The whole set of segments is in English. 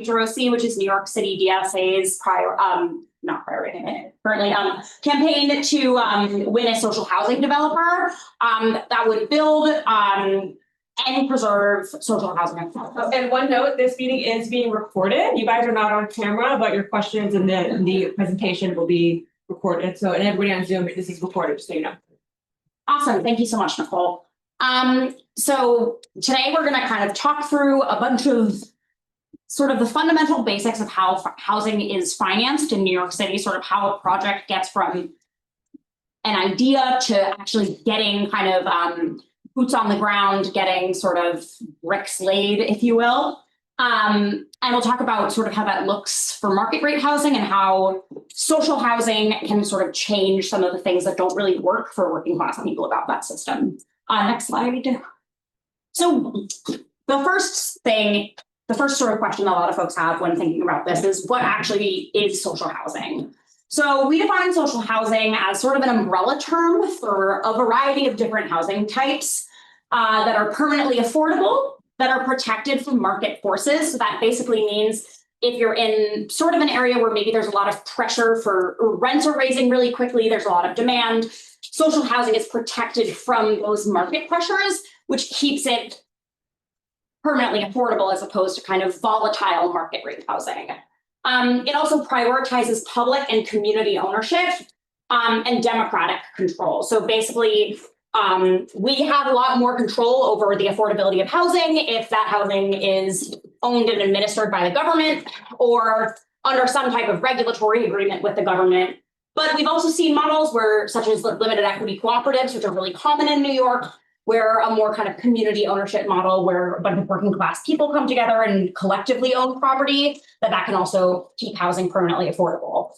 NYC-DSA, which is New York City DSA's currently campaign to win a social housing developer that would build and preserve social housing. And one note, this meeting is being recorded. You guys are not on camera, but your questions in the presentation will be recorded. So, and everybody on Zoom, this is recorded, just so you know. Awesome. Thank you so much, Nicole. So today we're going to kind of talk through a bunch of sort of the fundamental basics of how housing is financed in New York City, sort of how a project gets from an idea to actually getting kind of boots on the ground, getting sort of bricks laid, if you will. And we'll talk about sort of how that looks for market rate housing and how social housing can sort of change some of the things that don't really work for working class people about that system. Next slide. So the first sort of question a lot of folks have when thinking about this is what actually is social housing? So we define social housing as sort of an umbrella term for a variety of different housing types that are permanently affordable, that are protected from market forces. So that basically means if you're in sort of an area where maybe there's a lot of pressure for rents are raising really quickly, there's a lot of demand, social housing is protected from those market pressures, which keeps it permanently affordable as opposed to kind of volatile market rate housing. It also prioritizes public and community ownership and democratic control. So basically, we have a lot more control over the affordability of housing if that housing is owned and administered by the government or under some type of regulatory agreement with the government. But we've also seen models where, such as limited equity cooperatives, which are really common in New York, where a more kind of community ownership model where a bunch of working class people come together and collectively own property, that can also keep housing permanently affordable.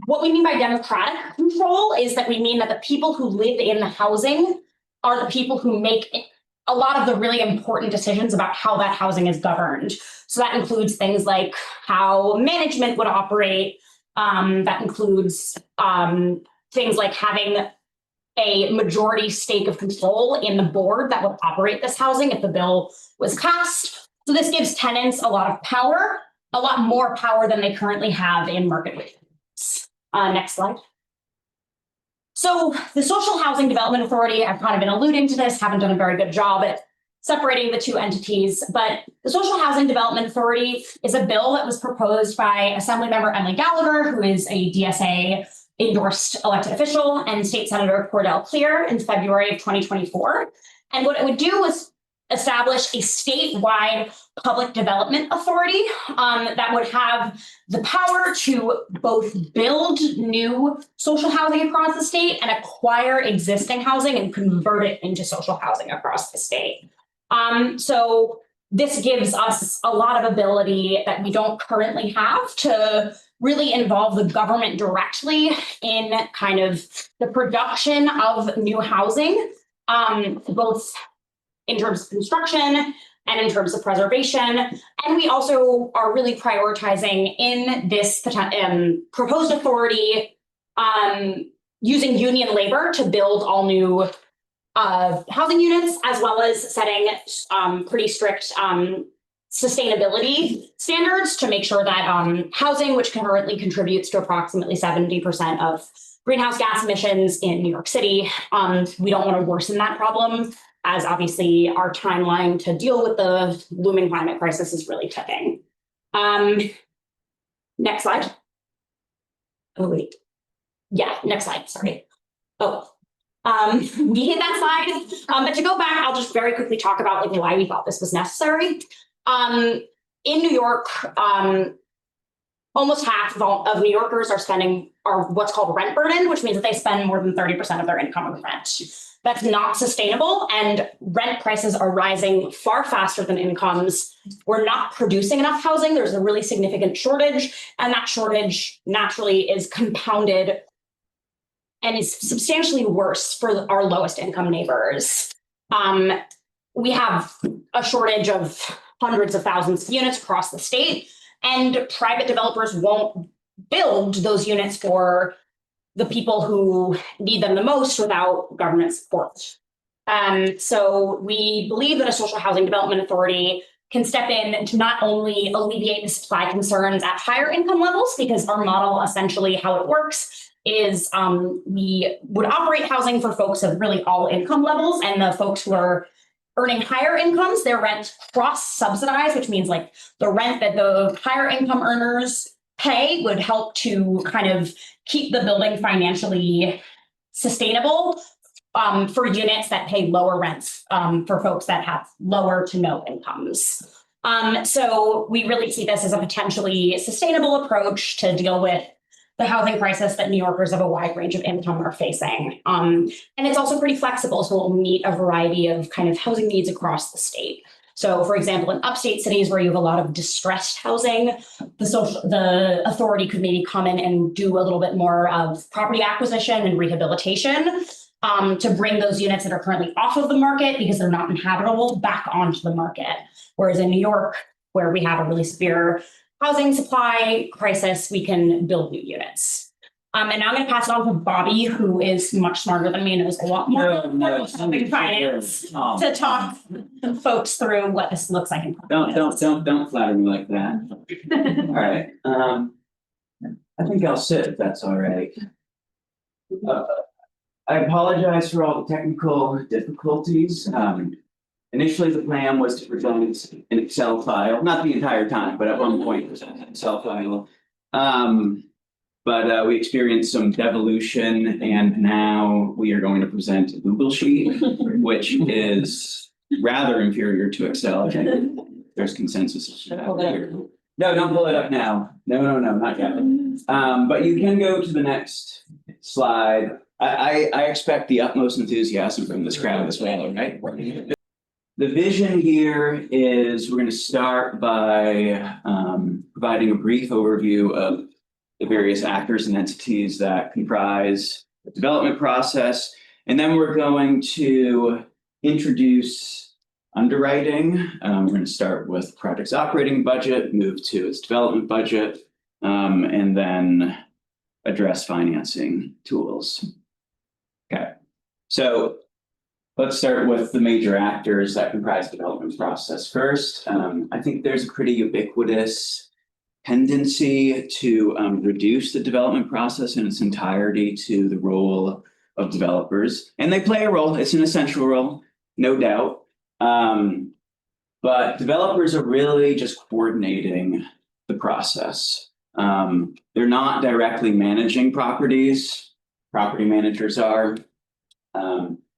What we mean by democratic control is that we mean that the people who live in the housing are the people who make a lot of the really important decisions about how that housing is governed. So that includes things like how management would operate. That includes things like having a majority stake of control in the board that would operate this housing if the bill was passed. So this gives tenants a lot of power, a lot more power than they currently have in market rates. Next slide. So the Social Housing Development Authority, I've kind of been alluding to this, haven't done a very good job at separating the two entities, but the Social Housing Development Authority is a bill that was proposed by Assemblymember Emily Gallagher, who is a DSA endorsed elected official, and State Senator Cordell Clear in February of 2024. And what it would do was establish a statewide public development authority that would have the power to both build new social housing across the state and acquire existing housing and convert it into social housing across the state. So this gives us a lot of ability that we don't currently have to really involve the government directly in kind of the production of new housing, both in terms of construction and in terms of preservation. And we also are really prioritizing in this proposed authority using union labor to build all new housing units, as well as setting pretty strict sustainability standards to make sure that housing, which currently contributes to approximately 70% of greenhouse gas emissions in New York City, we don't want to worsen that problem, as obviously our timeline to deal with the looming climate crisis is really ticking. Next slide. Oh, wait. Yeah, next slide, sorry. Oh, we hit that slide. But to go back, I'll just very quickly talk about like why we thought this was necessary. In New York, almost half of New Yorkers are what's called rent burden, which means that they spend more than 30% of their income on rent. That's not sustainable, and rent prices are rising far faster than incomes. We're not producing enough housing. There's a really significant shortage, and that shortage naturally is compounded and is substantially worse for our lowest income neighbors. We have a shortage of hundreds of thousands of units across the state, and private developers won't build those units for the people who need them the most without government support. So we believe that a social housing development authority can step in to not only alleviate the supply concerns at higher income levels, because our model essentially how it works is we would operate housing for folks of really all income levels, and the folks who are earning higher incomes, their rent cross-subsidized, which means like the rent that the higher income earners pay would help to kind of keep the building financially sustainable for units that pay lower rents for folks that have lower to no incomes. So we really see this as a potentially sustainable approach to deal with the housing crisis that New Yorkers of a wide range of income are facing. And it's also pretty flexible, so it will meet a variety of kind of housing needs across the state. So for example, in upstate cities where you have a lot of distressed housing, the authority could maybe come in and do a little bit more of property acquisition and rehabilitation to bring those units that are currently off of the market because they're not inhabitable back onto the market. Whereas in New York, where we have a really severe housing supply crisis, we can build new units. And now I'm going to pass it on to Bobby, who is much smarter than me and knows a lot more about finance, to talk folks through what this looks like in practice. Don't flatter me like that. All right. I think I'll sit if that's all right. I apologize for all the technical difficulties. Initially, the plan was to present an Excel file, not the entire time, but at one point present an Excel file. But we experienced some devolution, and now we are going to present a Google Sheet, which is rather inferior to Excel. I think there's consensus. No, don't pull it up now. No, not yet. But you can go to the next slide. I expect the utmost enthusiasm from this crowd as well, right? The vision here is we're going to start by providing a brief overview of the various actors and entities that comprise the development process. And then we're going to introduce underwriting. We're going to start with the project's operating budget, move to its development budget, and then address financing tools. Okay, so let's start with the major actors that comprise the development process first. I think there's a pretty ubiquitous tendency to reduce the development process in its entirety to the role of developers. And they play a role, it's an essential role, no doubt. But developers are really just coordinating the process. They're not directly managing properties, property managers are.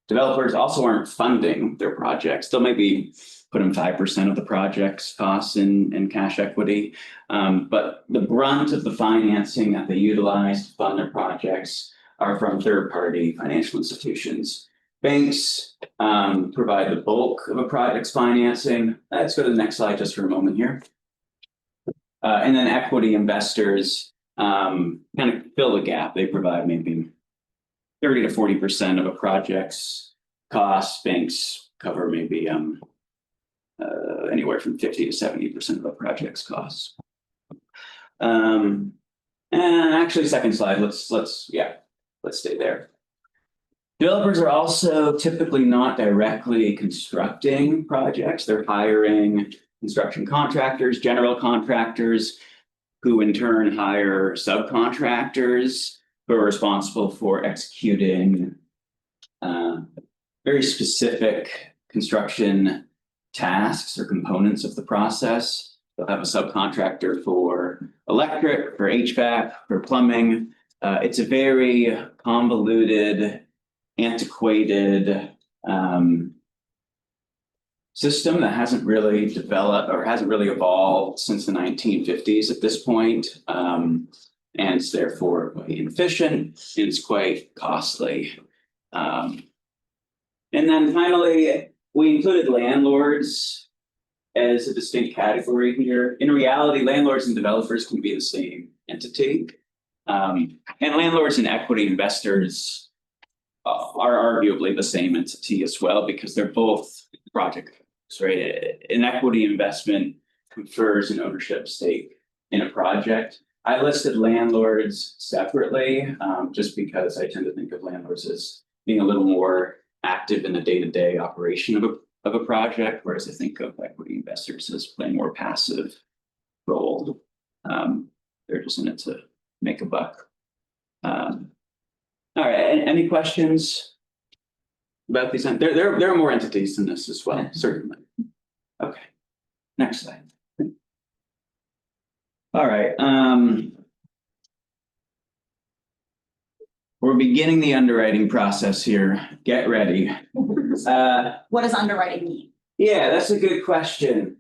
Developers also aren't funding their projects. They'll maybe put in 5% of the project's costs in cash equity. But the brunt of the financing that they utilize to fund their projects are from third-party financial institutions. Banks provide the bulk of a project's financing. Let's go to the next slide just for a moment here. And then equity investors kind of fill the gap. They provide maybe 30 to 40% of a project's costs. Banks cover maybe anywhere from 50 to 70% of a project's costs. And actually, second slide. Let's stay there. Developers are also typically not directly constructing projects. They're hiring construction contractors, general contractors, who in turn hire subcontractors who are responsible for executing very specific construction tasks or components of the process. They'll have a subcontractor for electric, for HVAC, for plumbing. It's a very convoluted, antiquated system that hasn't really developed or hasn't really evolved since the 1950s at this point. And it's therefore quite inefficient and it's quite costly. And then finally, we included landlords as a distinct category here. In reality, landlords and developers can be the same entity. And landlords and equity investors are arguably the same entity as well, because they're both project, right? An equity investment confers an ownership stake in a project. I listed landlords separately, just because I tend to think of landlords as being a little more active in the day-to-day operation of a project, whereas I think of equity investors as playing more passive role. They're just in it to make a buck. All right, any questions about these? There are more entities than this as well, certainly. Okay, next slide. All right, we're beginning the underwriting process here. Get ready. What does underwriting mean? Yeah, that's a good question.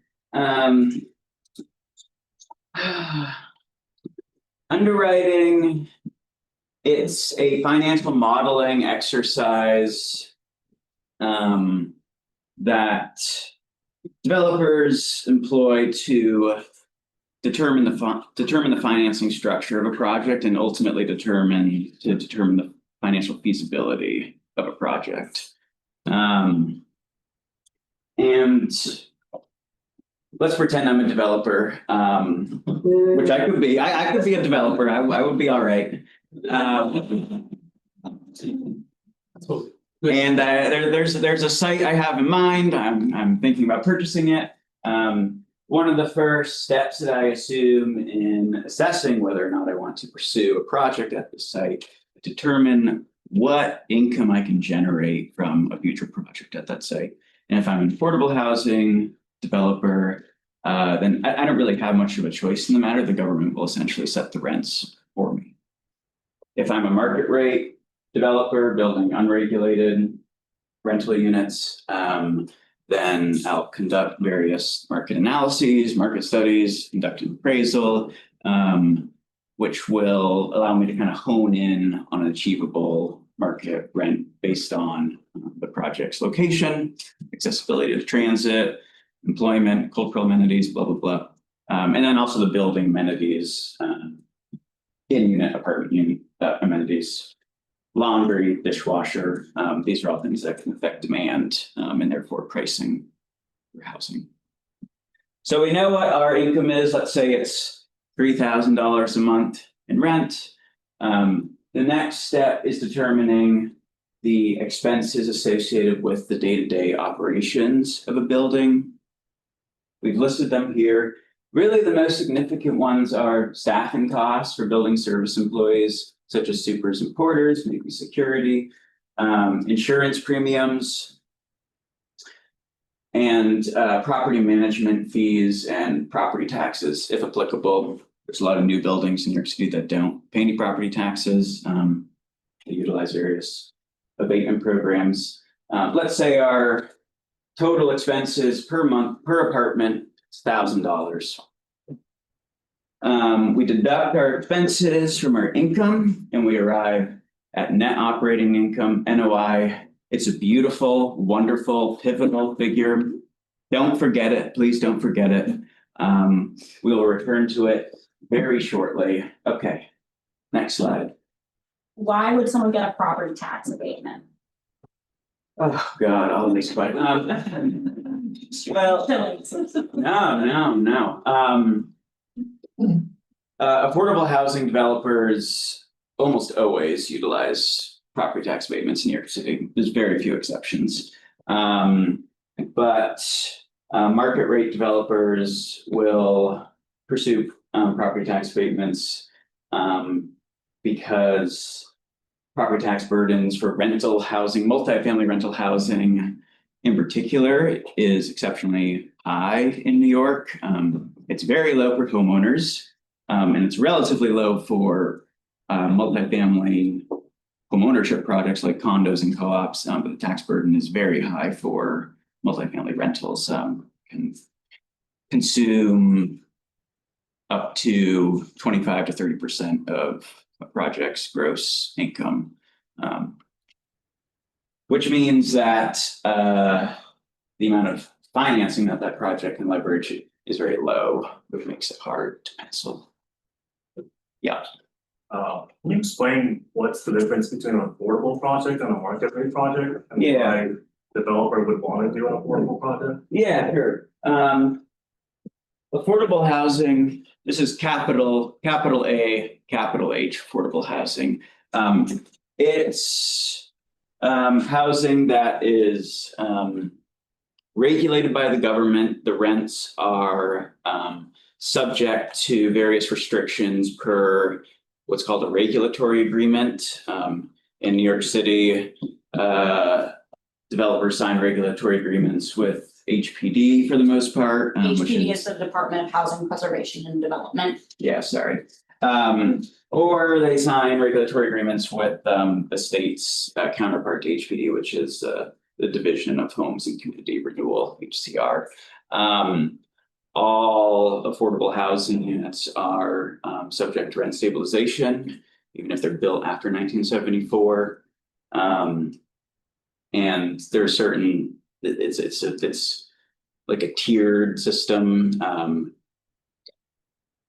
Underwriting, it's a financial modeling exercise that developers employ to determine the financing structure of a project and ultimately determine the financial feasibility of a project. And let's pretend I'm a developer, which I could be. I could be a developer. I would be all right. And there's a site I have in mind. I'm thinking about purchasing it. One of the first steps that I assume in assessing whether or not I want to pursue a project at this site, determine what income I can generate from a future project at that site. And if I'm an affordable housing developer, then I don't really have much of a choice in the matter. The government will essentially set the rents for me. If I'm a market rate developer building unregulated rental units, then I'll conduct various market analyses, market studies, conduct an appraisal, which will allow me to kind of hone in on an achievable market rent based on the project's location, accessibility to transit, employment, cultural amenities, blah, blah, blah. And then also the building amenities, in-unit apartment unit amenities, laundry, dishwasher. These are all things that can affect demand and therefore pricing for housing. So we know what our income is. Let's say it's $3,000 a month in rent. The next step is determining the expenses associated with the day-to-day operations of a building. We've listed them here. Really, the most significant ones are staffing costs for building service employees, such as supers and porters, maybe security, insurance premiums, and property management fees and property taxes, if applicable. There's a lot of new buildings in New York City that don't pay any property taxes. They utilize various abatement programs. Let's say our total expenses per month per apartment is $1,000. We deduct our expenses from our income and we arrive at net operating income, NOI. It's a beautiful, wonderful, pivotal figure. Don't forget it. Please don't forget it. We will return to it very shortly. Okay, next slide. Why would someone get a property tax abatement? Oh, God, all these questions. Well, no. Affordable housing developers almost always utilize property tax abatements in New York City. There's very few exceptions. But market rate developers will pursue property tax abatements because property tax burdens for rental housing, multifamily rental housing in particular, is exceptionally high in New York. It's very low for homeowners, and it's relatively low for multifamily homeownership projects like condos and co-ops, but the tax burden is very high for multifamily rentals. Can consume up to 25 to 30% of a project's gross income, which means that the amount of financing that project can leverage is very low, which makes it hard to pencil. Yeah. Can you explain what's the difference between an affordable project and a market rate project? And Yeah. why a developer would want to do an affordable project? Yeah, sure. Affordable housing, this is capital A, capital H, affordable housing. It's housing that is regulated by the government. The rents are subject to various restrictions per what's called a regulatory agreement. In New York City, developers sign regulatory agreements with HPD for the most part. Which HPD is the Department of Housing Preservation and Development. Yeah, sorry. Or they sign regulatory agreements with the state's counterpart to HPD, which is the Division of Homes and Community Renewal, HCR. All affordable housing units are subject to rent stabilization, even if they're built after 1974. And there are certain, it's like a tiered system.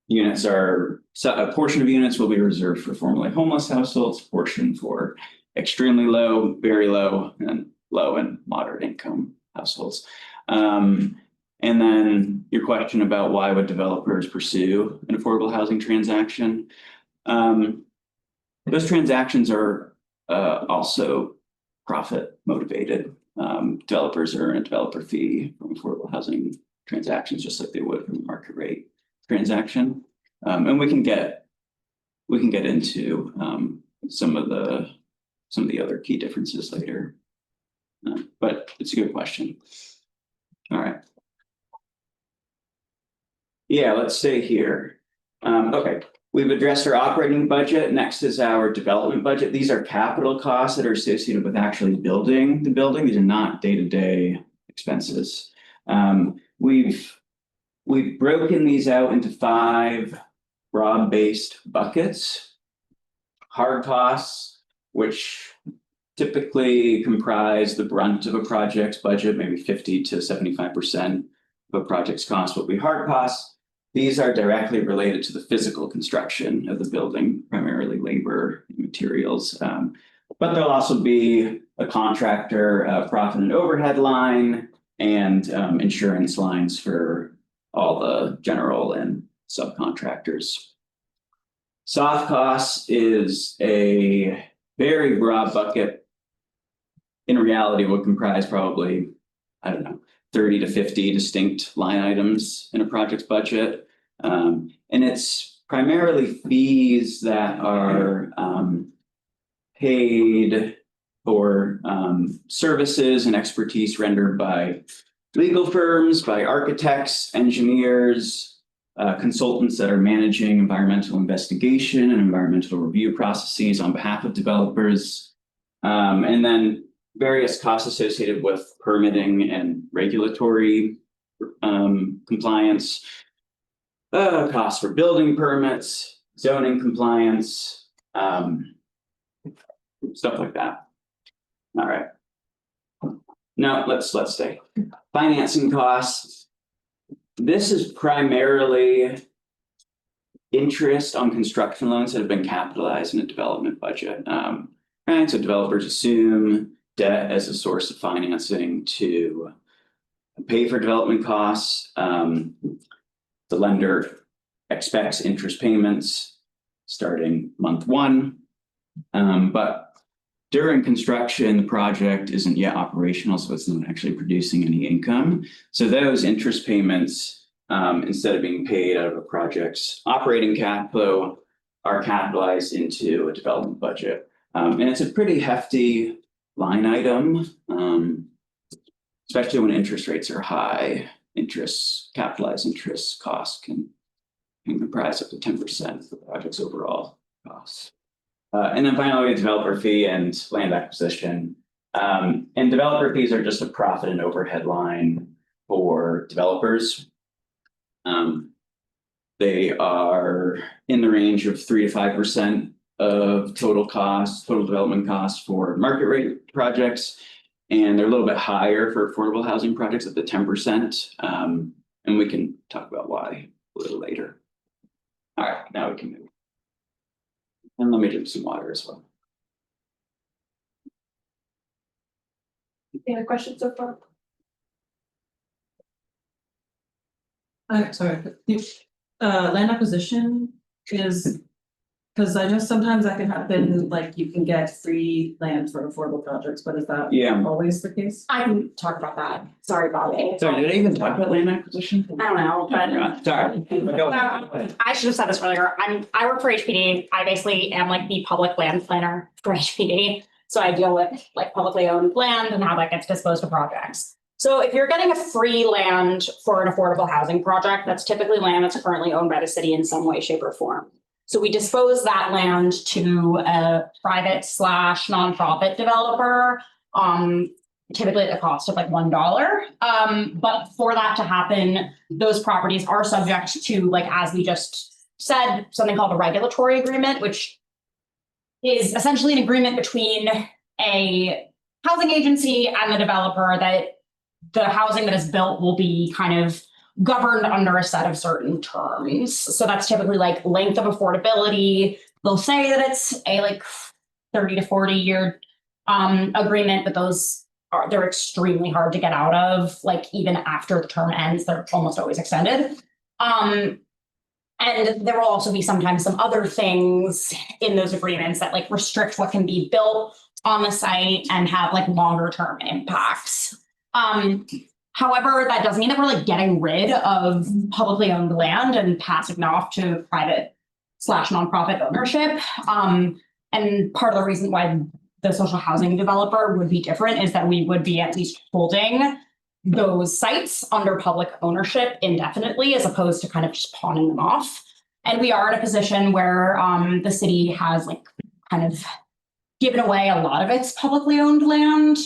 Units are, so a portion of units will be reserved for formerly homeless households, a portion for extremely low, very low, and low and moderate income households. And then your question about why would developers pursue an affordable housing transaction? Those transactions are also profit motivated. Developers earn a developer fee from affordable housing transactions, just like they would from a market rate transaction. And we can get into some of the other key differences later. But it's a good question. All right. Yeah, let's stay here. Okay, we've addressed our operating budget. Next is our development budget. These are capital costs that are associated with actually building the building. These are not day-to-day expenses. We've broken these out into 5 broad-based buckets. Hard costs, which typically comprise the brunt of a project's budget, maybe 50 to 75% of a project's cost will be hard costs. These are directly related to the physical construction of the building, primarily labor and materials. But there'll also be a contractor profit and overhead line and insurance lines for all the general and subcontractors. Soft costs is a very broad bucket. In reality, would comprise probably, I don't know, 30 to 50 distinct line items in a project's budget. And it's primarily fees that are paid for services and expertise rendered by legal firms, by architects, engineers, consultants that are managing environmental investigation and environmental review processes on behalf of developers, and then various costs associated with permitting and regulatory compliance, costs for building permits, zoning compliance, stuff like that. All right. Now let's stay. Financing costs. This is primarily interest on construction loans that have been capitalized in a development budget. Right, so developers assume debt as a source of financing to pay for development costs. The lender expects interest payments starting month 1, but during construction, the project isn't yet operational, so it's not actually producing any income. So those interest payments, instead of being paid out of a project's operating cash flow, are capitalized into a development budget. And it's a pretty hefty line item, especially when interest rates are high. Capitalized interest costs can comprise up to 10% of the project's overall costs. And then finally, a developer fee and land acquisition. And developer fees are just a profit and overhead line for developers. They are in the range of 3 to 5% of total development costs for market rate projects. And they're a little bit higher for affordable housing projects at the 10%. And we can talk about why a little later. All right, now we can move. And let me drink some water as well. Any other questions so far? Sorry, land acquisition is Cause I know sometimes that can happen, like you can get free land for affordable projects, but is that Yeah. always the case? I can talk about that. Sorry, Bobby. Sorry, did I even talk about land acquisition? I don't know, but. Sorry. Go ahead. I should have said this earlier. I work for HPD. I basically am like the public land planner for HPD. So I deal with like publicly owned land and how that gets disposed of projects. So if you're getting a free land for an affordable housing project, that's typically land that's currently owned by the city in some way, shape, or form. So we dispose that land to a private / nonprofit developer, typically at the cost of like $1. But for that to happen, those properties are subject to, like, as we just said, something called a regulatory agreement, which is essentially an agreement between a housing agency and the developer that the housing that is built will be kind of governed under a set of certain terms. So that's typically like length of affordability. They'll say that it's a like 30 to 40 year agreement, but they're extremely hard to get out of. Like even after the term ends, they're almost always extended. And there will also be sometimes some other things in those agreements that like restrict what can be built on the site and have like longer term impacts. However, that doesn't mean that we're like getting rid of publicly owned land and passing it off to private / nonprofit ownership. And part of the reason why the social housing developer would be different is that we would be at least holding those sites under public ownership indefinitely, as opposed to kind of just pawning them off. And we are in a position where the city has like kind of given away a lot of its publicly owned land.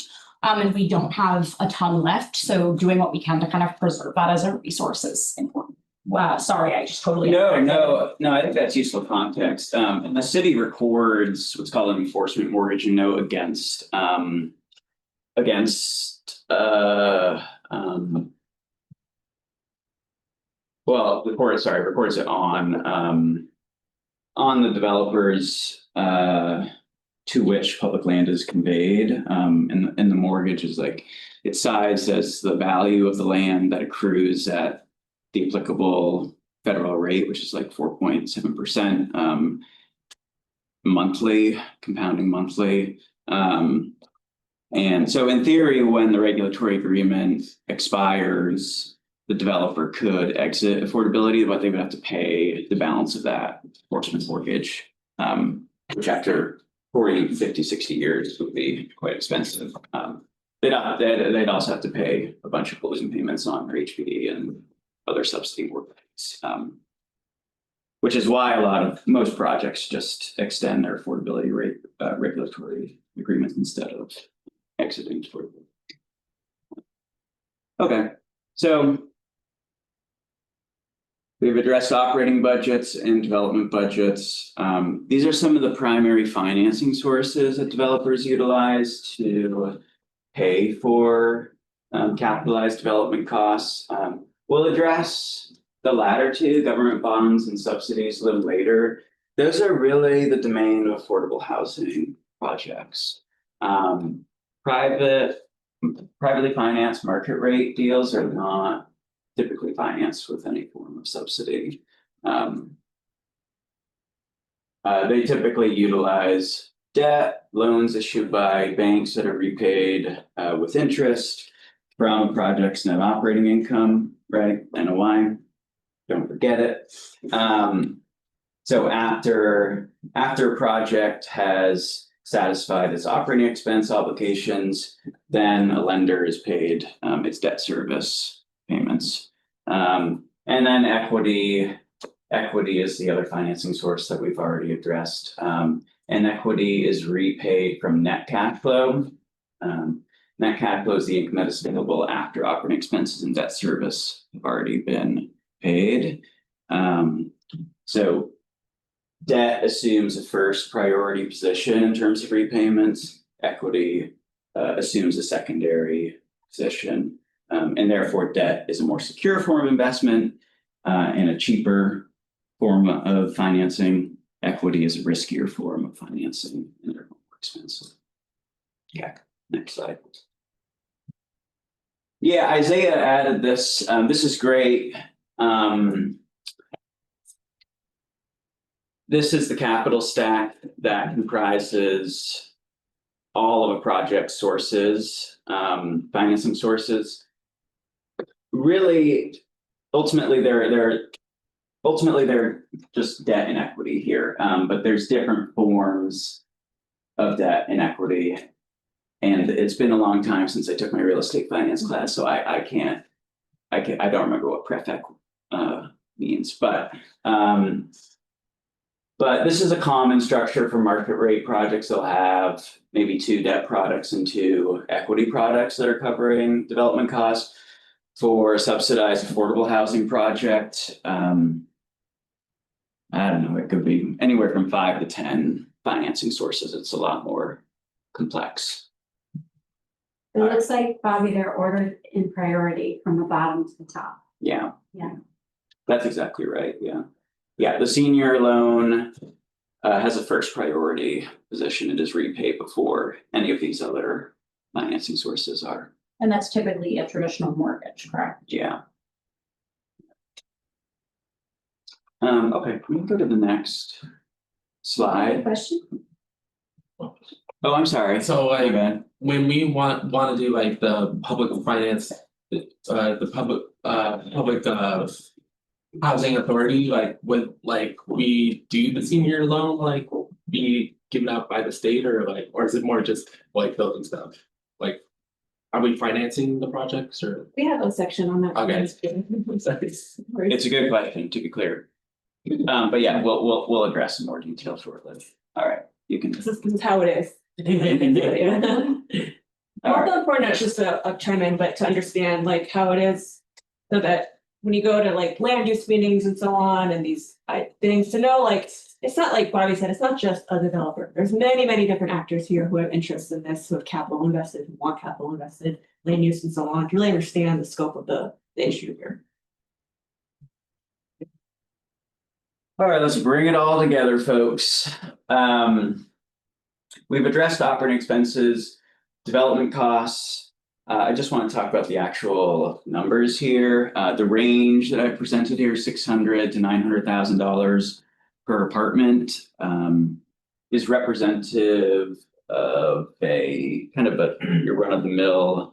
And we don't have a ton left. So doing what we can to kind of preserve that as a resource is important. Wow, sorry, I just totally. No, I think that's useful context. And the city records what's called an enforcement mortgage note against records it on the developers to which public land is conveyed. And the mortgage is like, it's sized as the value of the land that accrues at the applicable federal rate, which is like 4.7% monthly, compounding monthly. And so in theory, when the regulatory agreement expires, the developer could exit affordability, but they would have to pay the balance of that enforcement mortgage, which after 40, 50, 60 years would be quite expensive. They'd also have to pay a bunch of closing payments on their HPD and other subsidy mortgages, which is why most projects just extend their affordability rate regulatory agreements instead of exiting affordability. Okay, so we've addressed operating budgets and development budgets. These are some of the primary financing sources that developers utilize to pay for capitalized development costs. We'll address the latter two, government bonds and subsidies, a little later. Those are really the domain of affordable housing projects. Privately financed market rate deals are not typically financed with any form of subsidy. They typically utilize debt, loans issued by banks that are repaid with interest from a project's net operating income, right? NOI, don't forget it. So after a project has satisfied its operating expense obligations, then a lender is paid its debt service payments. And then equity is the other financing source that we've already addressed. And equity is repaid from net cash flow. Net cash flow is the income that is available after operating expenses and debt service have already been paid. So debt assumes a first priority position in terms of repayments. Equity assumes a secondary position. And therefore debt is a more secure form of investment and a cheaper form of financing. Equity is a riskier form of financing and they're more expensive. Yeah, next slide. Yeah, Isaiah added this. This is great. this is the capital stack that comprises all of a project sources, financing sources. Really, ultimately, they're just debt and equity here, but there's different forms of debt and equity. And it's been a long time since I took my real estate finance class, so I don't remember what pref means, but this is a common structure for market rate projects. They'll have maybe 2 debt products and 2 equity products that are covering development costs. For a subsidized affordable housing project, I don't know, it could be anywhere from 5 to 10 financing sources. It's a lot more complex. It looks like, Bobby, they're ordered in priority from the bottom to the top. Yeah. Yeah. That's exactly right, yeah. Yeah, the senior loan has a first priority position. It is repaid before any of these other financing sources are. And that's typically a traditional mortgage, correct? Yeah. Okay, we can go to the next slide. Question? Oh, I'm sorry. So My like bad. when we want to do like the public finance, the public housing authority, like would like we do the senior loan like be given out by the state or is it more just like building stuff? Like are we financing the projects or? We have a section on that. Okay. It's a good question, to be clear. But yeah, we'll address in more detail shortly. All right, you can. This is how it is. All right. Also important, not just to chime in, but to understand like how it is. So that when you go to like land use meetings and so on and these things to know, like, it's not like Bobby said, it's not just a developer. There's many different actors here who have interest in this, who have capital invested, who want capital invested, land use and so on, to really understand the scope of the issue here. All right, let's bring it all together, folks. We've addressed operating expenses, development costs. I just want to talk about the actual numbers here. The range that I presented here, $600,000 to $900,000 per apartment, is representative of a kind of your run-of-the-mill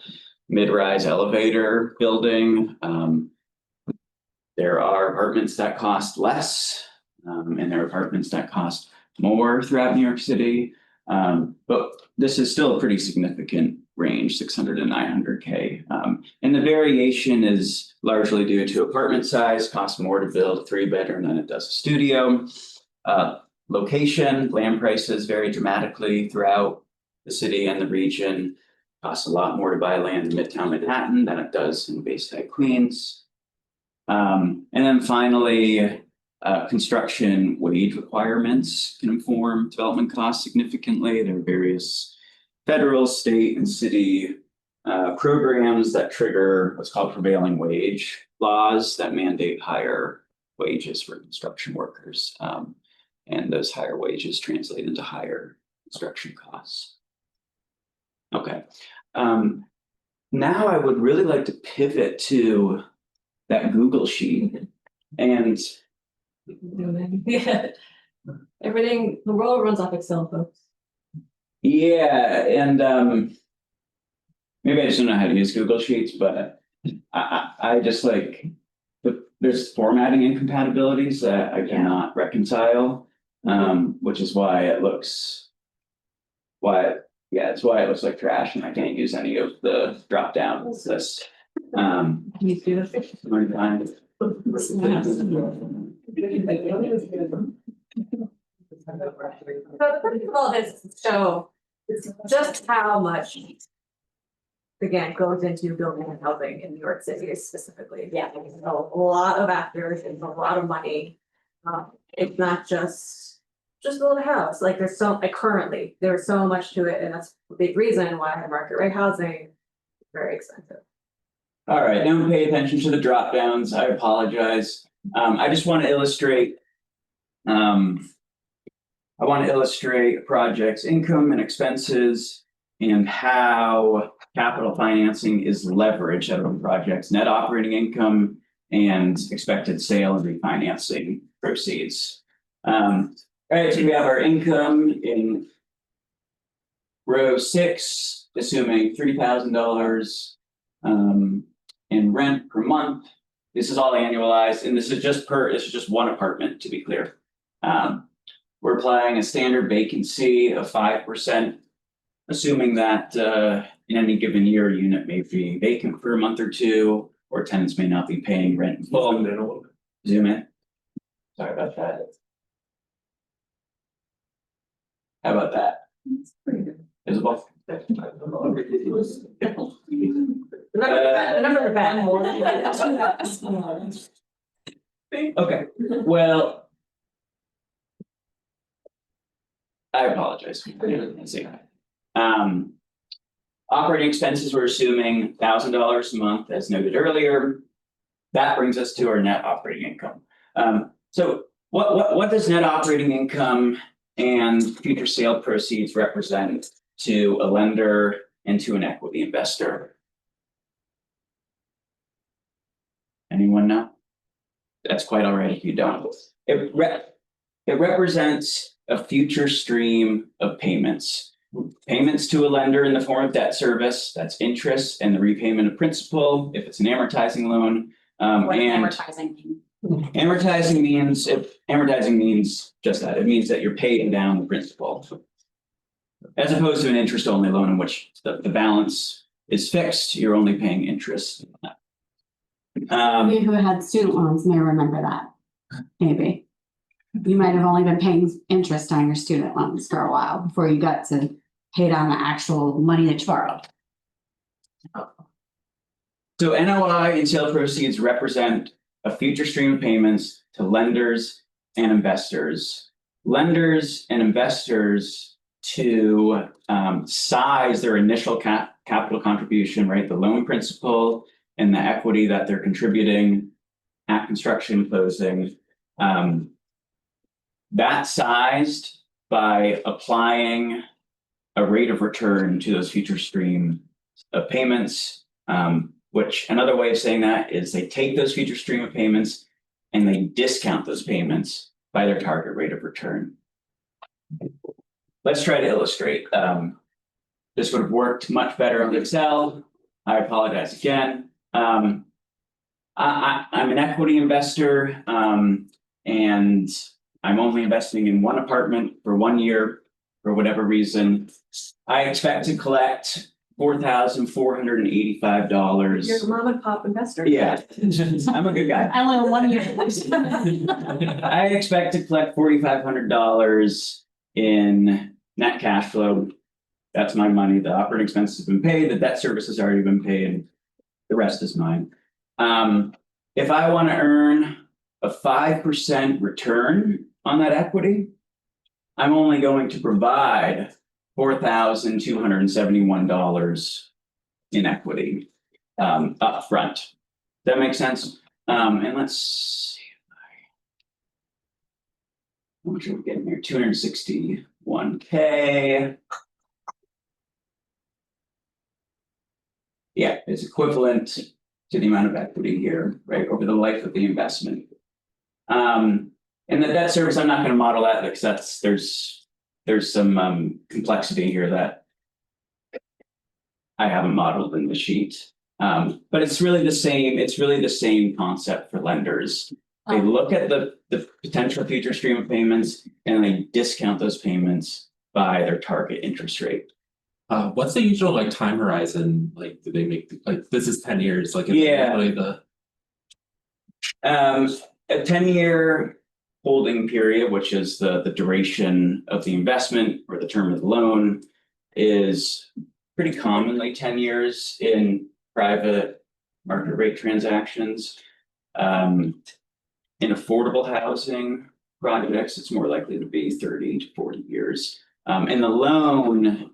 mid-rise elevator building. There are apartments that cost less, and there are apartments that cost more throughout New York City. But this is still a pretty significant range, 600 to 900K. And the variation is largely due to apartment size, costs more to build a 3-bedroom than it does a studio. Location, land prices vary dramatically throughout the city and the region. Costs a lot more to buy land in Midtown Manhattan than it does in Bayside, Queens. And then finally, construction wage requirements can inform development costs significantly. There are various federal, state, and city programs that trigger what's called prevailing wage laws that mandate higher wages for construction workers. And those higher wages translate into higher construction costs. Okay. Now I would really like to pivot to that Google sheet and Yeah. Everything, the world runs off Excel, folks. yeah, and maybe I just don't know how to use Google Sheets, but I just like there's formatting incompatibilities that I cannot reconcile, which is why it looks it's why it looks like trash and I can't use any of the drop downs. This Can you do this? So the purpose of all this is to show just how much, again, goes into building and housing in New York City specifically. Yeah, there's a lot of actors and a lot of money. It's not just build a house. Like there's currently there's so much to it, and that's a big reason why market rate housing is very expensive. All right, don't pay attention to the drop downs. I apologize. I just want to illustrate. I want to illustrate a project's income and expenses and how capital financing is leveraged out of a project's net operating income and expected sale and refinancing proceeds. Alright, so we have our income in. Row 6, assuming $30,000 in rent per month. This is all annualized, and this is just one apartment, to be clear. We're applying a standard vacancy of 5%, assuming that in any given year, a unit may be vacant for a month or two, or tenants may not be paying rent in full. Zoom in a little bit. Zoom in. Sorry about that. How about that? It's pretty good. Visible? The numbers are bad. Okay, well. I apologize. Let's see. Operating expenses, we're assuming $1,000 a month, as noted earlier. That brings us to our net operating income. So what does net operating income and future sale proceeds represent to a lender and to an equity investor? Anyone know? That's quite all right if you don't. It represents a future stream of payments. Payments to a lender in the form of debt service, that's interest and the repayment of principal, if it's an amortizing loan. What does And amortizing mean? amortizing means just that, it means that you're paying down the principal. As opposed to an interest only loan in which the balance is fixed, you're only paying interest. We who had student loans may remember that, maybe. You might have only been paying interest on your student loans for a while before you got to pay down the actual money that you borrowed. So NOI and sale proceeds represent a future stream of payments to lenders and investors. Lenders and investors to size their initial capital contribution, right? The loan principal and the equity that they're contributing at construction closing. That's sized by applying a rate of return to those future stream of payments. Which another way of saying that is they take those future stream of payments and they discount those payments by their target rate of return. Let's try to illustrate. This would have worked much better on Excel. I apologize again. I'm an equity investor, and I'm only investing in one apartment for 1 year for whatever reason. I expect to collect $4,485. You're a mom and pop investor? Yeah, I'm a good guy. I only have 1 year. I expect to collect $4,500 in net cash flow. That's my money. The operating expenses have been paid, the debt service has already been paid. The rest is mine. If I want to earn a 5% return on that equity, I'm only going to provide $4,271 in equity upfront. Does that make sense? And let's see. How much are we getting here? 261K. Yeah, it's equivalent to the amount of equity here, right, over the life of the investment. And the debt service, I'm not going to model that because there's some complexity here that I haven't modeled in the sheet. But it's really the same concept for lenders. They look at the potential future stream of payments and they discount those payments by their target interest rate. What's the usual like time horizon? Like, do they make like this is 10 years? Like, Yeah. Really the A 10-year holding period, which is the duration of the investment or the term of the loan, is pretty commonly 10 years in private market rate transactions. In affordable housing projects, it's more likely to be 30 to 40 years. And the loan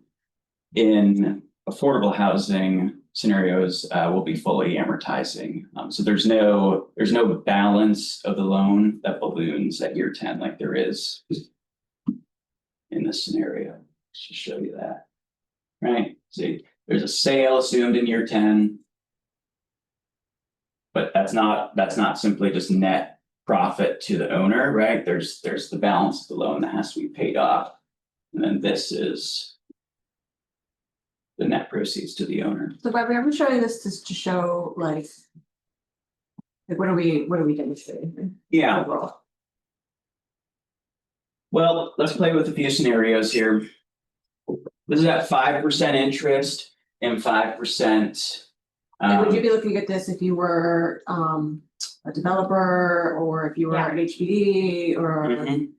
in affordable housing scenarios will be fully amortizing. So there's no balance of the loan that balloons at year 10 like there is in this scenario. Let's just show you that. Right? See, there's a sale assumed in year 10. But that's not simply just net profit to the owner, right? There's the balance of the loan that has to be paid off. And then this is the net proceeds to the owner. So Bobby, are we showing this just to show like what are we demonstrating Yeah, overall? well, let's play with a few scenarios here. This is at 5% interest and 5%. And would you be looking at this if you were a developer or if you were Yeah. an HPD or? Mhm.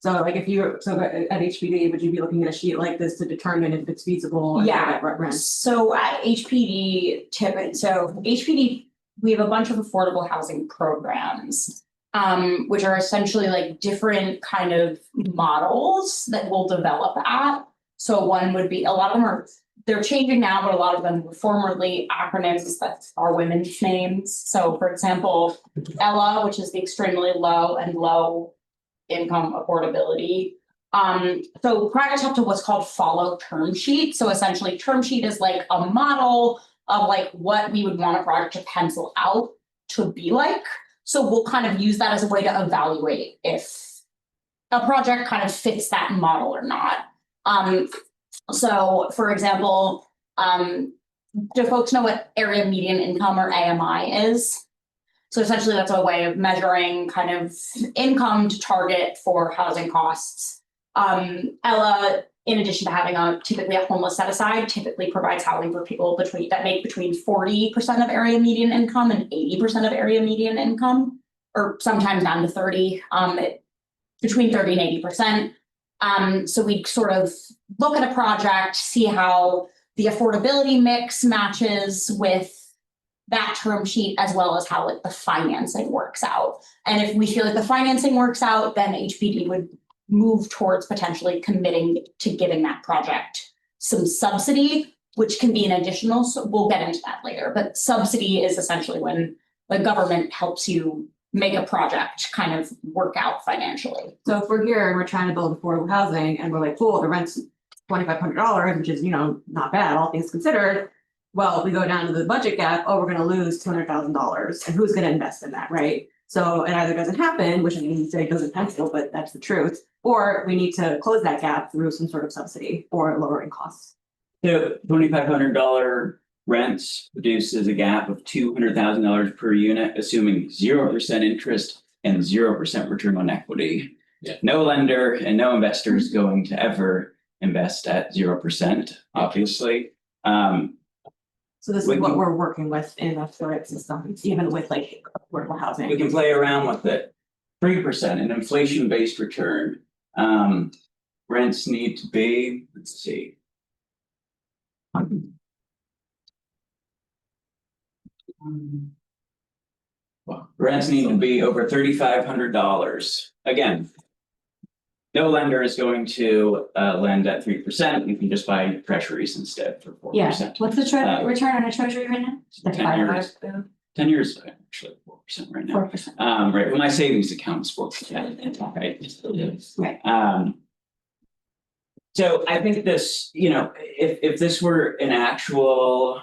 So like if you, so at HPD, would you be looking at a sheet like this to determine if it's feasible? and Yeah. at what rent? So at HPD, HPD, we have a bunch of affordable housing programs. Which are essentially like different kind of models that we'll develop at. So one would be, a lot of them they're changing now, but a lot of them were formerly acronyms that are women's names. So for example, Ella, which is the extremely low and low income affordability. So projects have to what's called follow term sheet. So essentially term sheet is like a model of like what we would want a project to pencil out to be like. So we'll kind of use that as a way to evaluate if a project kind of fits that model or not. So for example, do folks know what area median income or AMI is? So essentially that's a way of measuring kind of income to target for housing costs. Ella, in addition to having typically a homeless set aside, typically provides housing for people that make between 40% of area median income and 80% of area median income, or sometimes down to 30, between 30 and 80%. So we sort of look at a project, see how the affordability mix matches with that term sheet, as well as how like the financing works out. And if we feel like the financing works out, then HPD would move towards potentially committing to giving that project some subsidy, which can be an additional, so we'll get into that later, but subsidy is essentially when the government helps you make a project kind of work out financially. So if we're here and we're trying to build affordable housing and we're like, cool, the rent's $2,500, which is, not bad, all things considered. Well, if we go down to the budget gap, we're gonna lose $200,000, and who's gonna invest in that, right? So it either doesn't happen, which I mean, you say it doesn't pencil, but that's the truth, or we need to close that gap through some sort of subsidy or lowering costs. The $2,500 rents produces a gap of $200,000 per unit, assuming 0% interest and 0% return on equity. Yeah. No lender and no investor is going to ever invest at 0%, obviously. So this is what we're working with in the storage system, even with like affordable housing. We can play around with it. 3%, an inflation-based return. Rents need to be, let's see. Rents need to be over $3,500. Again. No lender is going to lend at 3%. You can just buy treasuries instead for 4%. Yeah, what's the return on a treasury right now? 10 years. 10 years, actually 4% right now. 4%. Right, well, my savings account is 4%, right? Right. So I think this, if this were an actual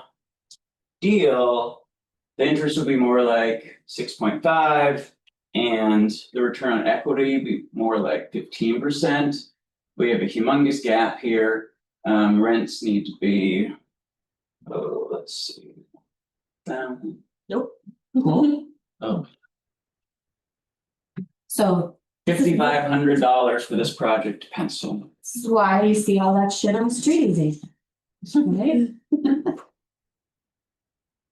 deal, the interest would be more like 6.5. And the return on equity would be more like 15%. We have a humongous gap here. Rents need to be, let's see. Nope. Oh, So $5,500 for this project to pencil. this is why you see all that shit on the street these days. Right?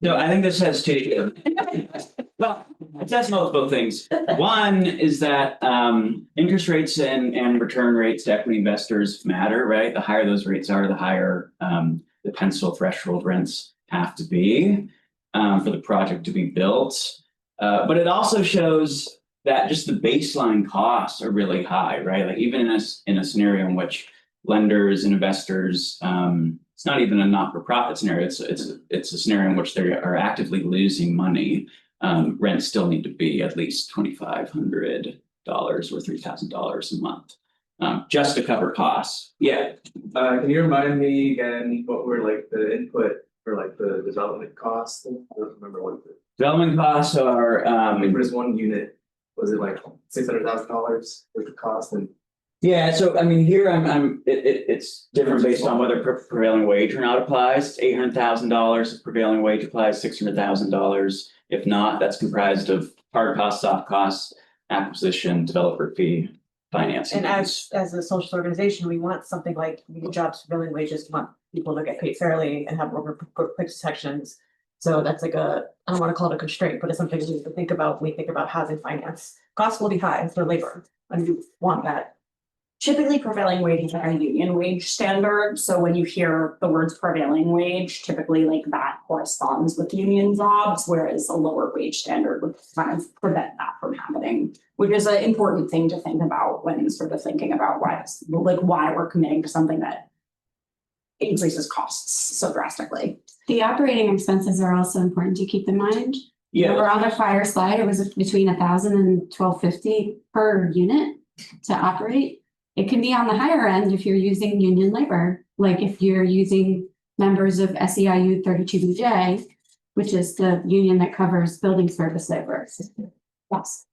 So I think this has two. Well, it says multiple things. One is that interest rates and return rates to equity investors matter, right? The higher those rates are, the higher the pencil threshold rents have to be for the project to be built. But it also shows that just the baseline costs are really high, right? Like even in a scenario in which lenders and investors, it's not even a not-for-profit scenario. It's a scenario in which they are actively losing money. Rents still need to be at least $2,500 or $3,000 a month, just to cover costs. Yeah. Can you remind me again, what were like the input for like the development costs? I don't remember what the, Development costs are what is one unit was it like $600,000 was the cost and? Yeah, so I mean, here it's different based on whether prevailing wage or not applies. $800,000 if prevailing wage applies, $600,000. If not, that's comprised of hard costs, soft costs, acquisition, developer fee, financing. And as a social organization, we want something like we do jobs prevailing wages, we want people to get paid fairly and have more protections. So that's like I don't want to call it a constraint, but it's something we need to think about when we think about housing finance. Costs will be high for labor, and we want that. Typically prevailing wages are a union wage standard, so when you hear the words prevailing wage, typically like that corresponds with union jobs, whereas a lower wage standard would kind of prevent that from happening. Which is an important thing to think about when sort of thinking about why we're committing to something that increases costs so drastically. The operating expenses are also important to keep in mind. Yeah, Remember on the prior slide, it was between 1,000 and 1,250 per unit to operate. It can be on the higher end if you're using union labor, like if you're using members of SEIU 32BJ, which is the union that covers building service labor. Yes.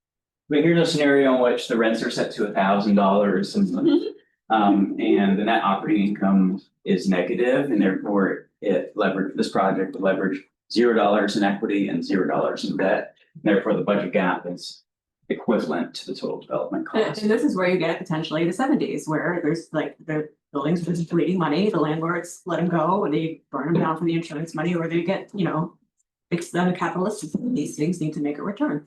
but here's a scenario in which the rents are set to $1,000 and the net operating income is negative, and therefore this project would leverage $0 in equity and $0 in debt. Therefore, the budget gap is equivalent to the total development cost. And this is where you get potentially the 70s, where there's like the buildings just bleeding money, the landlords let them go, and they burn them down for the insurance money, or they get, it's then a capitalist, these things need to make a return.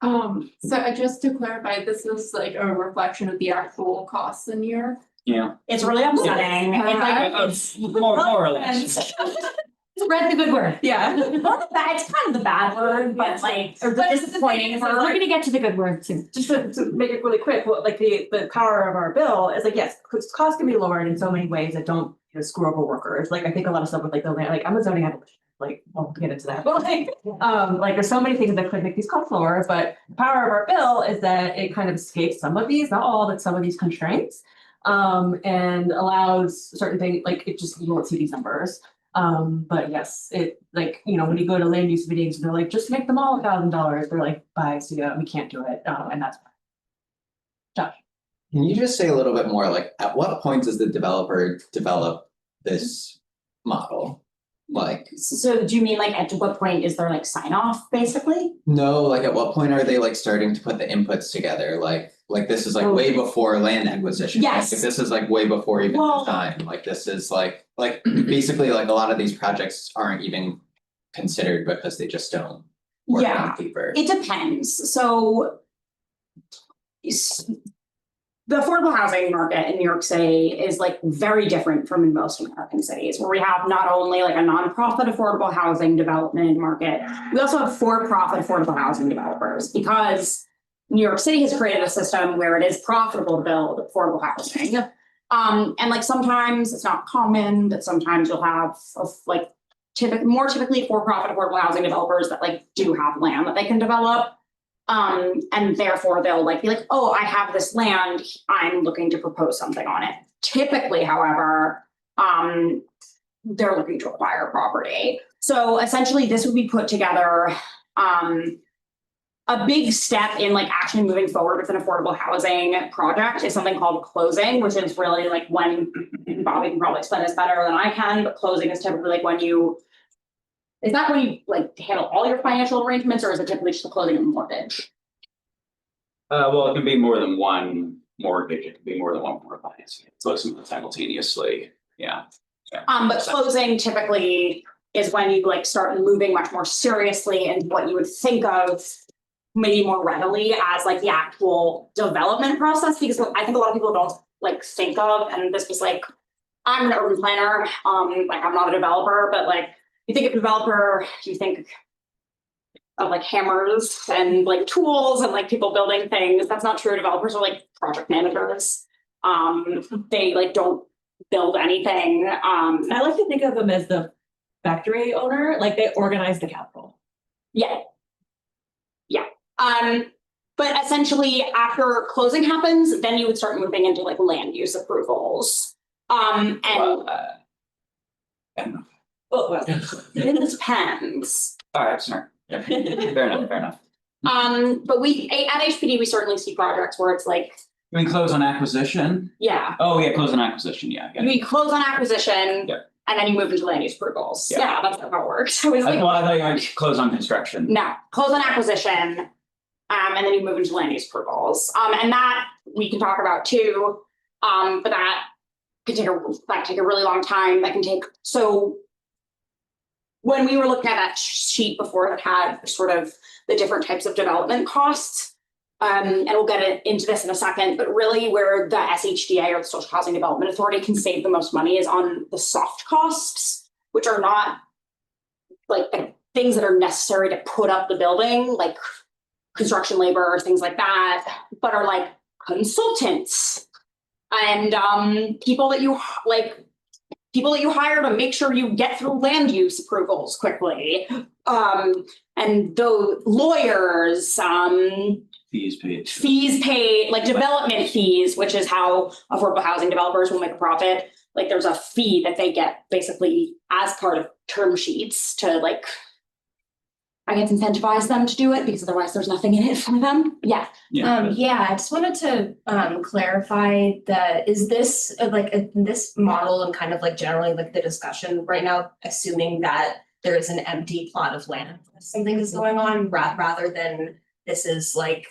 So just to clarify, this is like a reflection of the actual costs in New York. Yeah, It's really upsetting. It's more or less. Spread the good word. Yeah. it's kind of the bad word, but like, or the But disappointing We're word. gonna get to the good word too. Just to make it really quick, what like the power of our bill is like, yes, because costs can be lowered in so many ways that don't screw over workers. Like I think a lot of stuff with like the land, like I'm a zoning abolitionist, like I'll get into that, but like there's so many things that could make these costs lower, but the power of our bill is that it kind of escapes some of these, not all, but some of these constraints. And allows certain things, like it just, you won't see these numbers. But yes, it like, when you go to land use meetings, they're like, just make them all $1,000. They're like, bye, so yeah, we can't do it. And that's Josh. Can you just say a little bit more, like, at what point does the developer develop this model? Like, So do you mean like at what point is there like sign off basically? no, like at what point are they like starting to put the inputs together? Like this is like way before land acquisition. Like, Yes. if this is like way before even Well- design, like this is like basically like a lot of these projects aren't even considered because they just don't work Yeah. on paper. It depends. So the affordable housing market in New York City is like very different from in most American cities, where we have not only like a nonprofit affordable housing development market, we also have for-profit affordable housing developers, because New York City has created a system where it is profitable to build affordable housing. And like sometimes it's not common, but sometimes you'll have more typically for-profit affordable housing developers that like do have land that they can develop. And therefore they'll like be like, oh, I have this land, I'm looking to propose something on it. Typically, however, they're looking to acquire property. So essentially this would be put together, a big step in like actually moving forward with an affordable housing project is something called closing, which is really like when, Bobby can probably explain this better than I can, but closing is typically like when you like handle all your financial arrangements, or is it typically just the closing of a mortgage? Well, it can be more than one mortgage, it can be more than one form of financing, close them simultaneously, yeah. But closing typically is when you like start moving much more seriously and what you would think of maybe more readily as like the actual development process, because I think a lot of people don't like think of, and this was like, I'm an urban planner, like I'm not a developer, but like you think of developer, you think of like hammers and like tools and like people building things. That's not true. Developers are like project managers. They like don't build anything. I like to think of them as the factory owner, like they organize the capital. Yeah. But essentially after closing happens, then you would start moving into like land use approvals. And And Well, it depends. all right, sorry. Yeah, fair enough. But at HPD, we certainly see projects where it's like, I mean, close on acquisition. yeah, Oh, yeah, close on acquisition, yeah. you close on acquisition. Yeah. And then you move into land use approvals. Yeah. Yeah, that's not how it works. I was like, Well, I thought you meant close on construction. no, close on acquisition. And then you move into land use approvals. And that we can talk about too. But that can take a really long time. That can take, so when we were looking at that sheet before that had sort of the different types of development costs, and we'll get into this in a second, but really where the SHDA or the Social Housing Development Authority can save the most money is on the soft costs, which are not like the things that are necessary to put up the building, like construction labor or things like that, but are like consultants and people that you hire to make sure you get through land use approvals quickly. And those lawyers, Fees paid. like development fees, which is how affordable housing developers will make a profit. Like there's a fee that they get basically as part of term sheets to like, I guess, incentivize them to do it because otherwise there's nothing in it for them. Yeah. Yeah, I just wanted to clarify that, is this this model and kind of like generally like the discussion right now, assuming that there is an empty plot of land, something is going on rather than this is like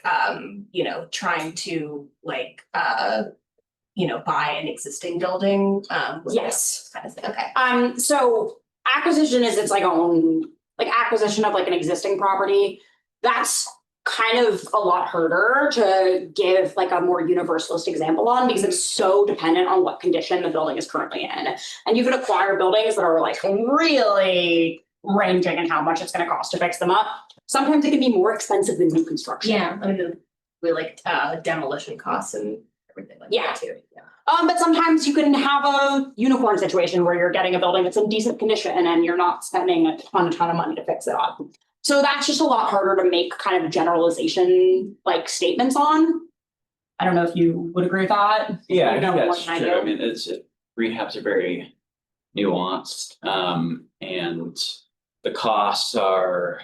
trying to like buy an existing building. Yes. Kind of thing. Okay. So acquisition is its like own, like acquisition of like an existing property. That's kind of a lot harder to give like a more universalist example on because it's so dependent on what condition the building is currently in. And you could acquire buildings that are like really ranging in how much it's going to cost to fix them up. Sometimes it can be more expensive than new construction. Yeah, I mean, we like demolition costs and everything like that too. Yeah. But sometimes you can have a unicorn situation where you're getting a building that's in decent condition and you're not spending a ton of money to fix it up. So that's just a lot harder to make kind of generalization like statements on. I don't know if you would agree with that. Yeah, You know more that's than I true. do. I mean, rehabs are very nuanced, and the costs are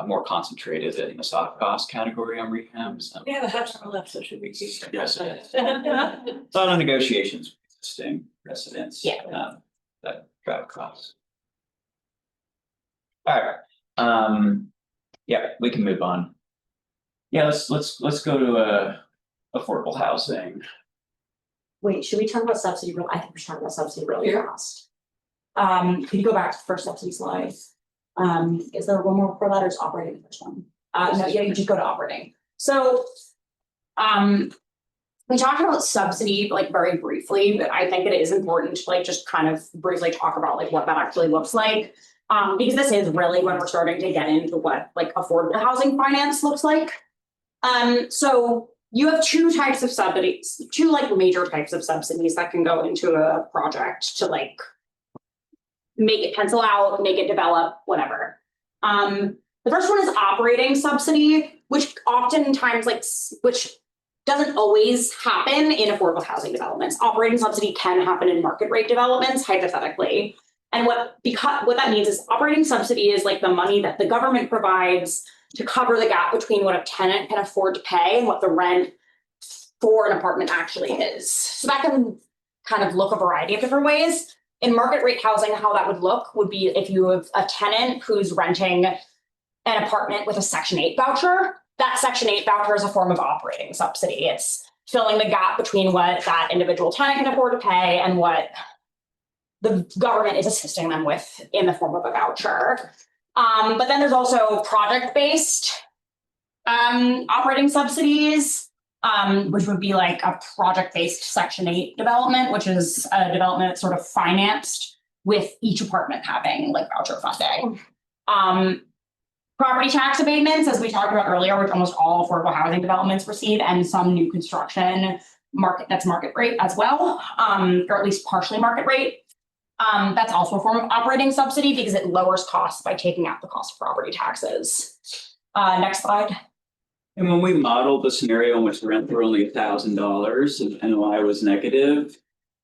more concentrated in the soft cost category on rehabs. We have a house on the left, so should we? Yes, it is. A lot of negotiations with existing residents. Yeah. That drive costs. All right, yeah, we can move on. Yeah, let's go to affordable housing. Wait, should we talk about subsidy real? I think we should talk about subsidy really fast. Can you go back to the first subsidy slide? Is there one more for that or is operating the first one? No, yeah, you just go to operating. So, we talked about subsidy like very briefly, but I think it is important to like just kind of briefly talk about like what that actually looks like. Because this is really when we're starting to get into what like affordable housing finance looks like. So you have two types of subsidies, two like major types of subsidies that can go into a project to like make it pencil out, make it develop, whatever. The first one is operating subsidy, which oftentimes which doesn't always happen in affordable housing developments. Operating subsidy can happen in market rate developments, hypothetically. And what that means is operating subsidy is like the money that the government provides to cover the gap between what a tenant can afford to pay and what the rent for an apartment actually is. So that can kind of look a variety of different ways. In market rate housing, how that would look would be if you have a tenant who's renting an apartment with a Section 8 voucher. That Section 8 voucher is a form of operating subsidy. It's filling the gap between what that individual tenant can afford to pay and what the government is assisting them with in the form of a voucher. But then there's also project-based operating subsidies, which would be like a project-based Section 8 development, which is a development that's sort of financed with each apartment having like voucher funding. Property tax abatements, as we talked about earlier, which almost all affordable housing developments receive, and some new construction that's market rate as well, or at least partially market rate. That's also a form of operating subsidy because it lowers costs by taking out the cost of property taxes. Next slide. And when we modeled the scenario in which the rent were only $1,000 and NOI was negative,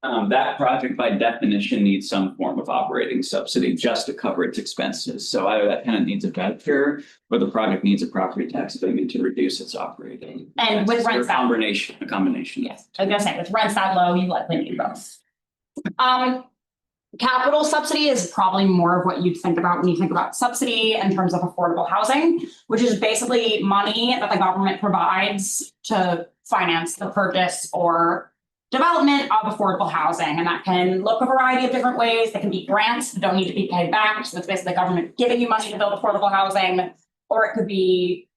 That project by definition needs some form of operating subsidy just to cover its expenses. So either that tenant needs a voucher or the project needs a property tax payment to reduce its operating. And with expenses, or rents that- a combination. Yes, I was gonna say, with rents that low, you likely need both. Capital subsidy is probably more of what you'd think about when you think about subsidy in terms of affordable housing, which is basically money that the government provides to finance the purchase or development of affordable housing. And that can look a variety of different ways. They can be grants that don't need to be paid back. So it's basically the government giving you money to build affordable housing, or it could be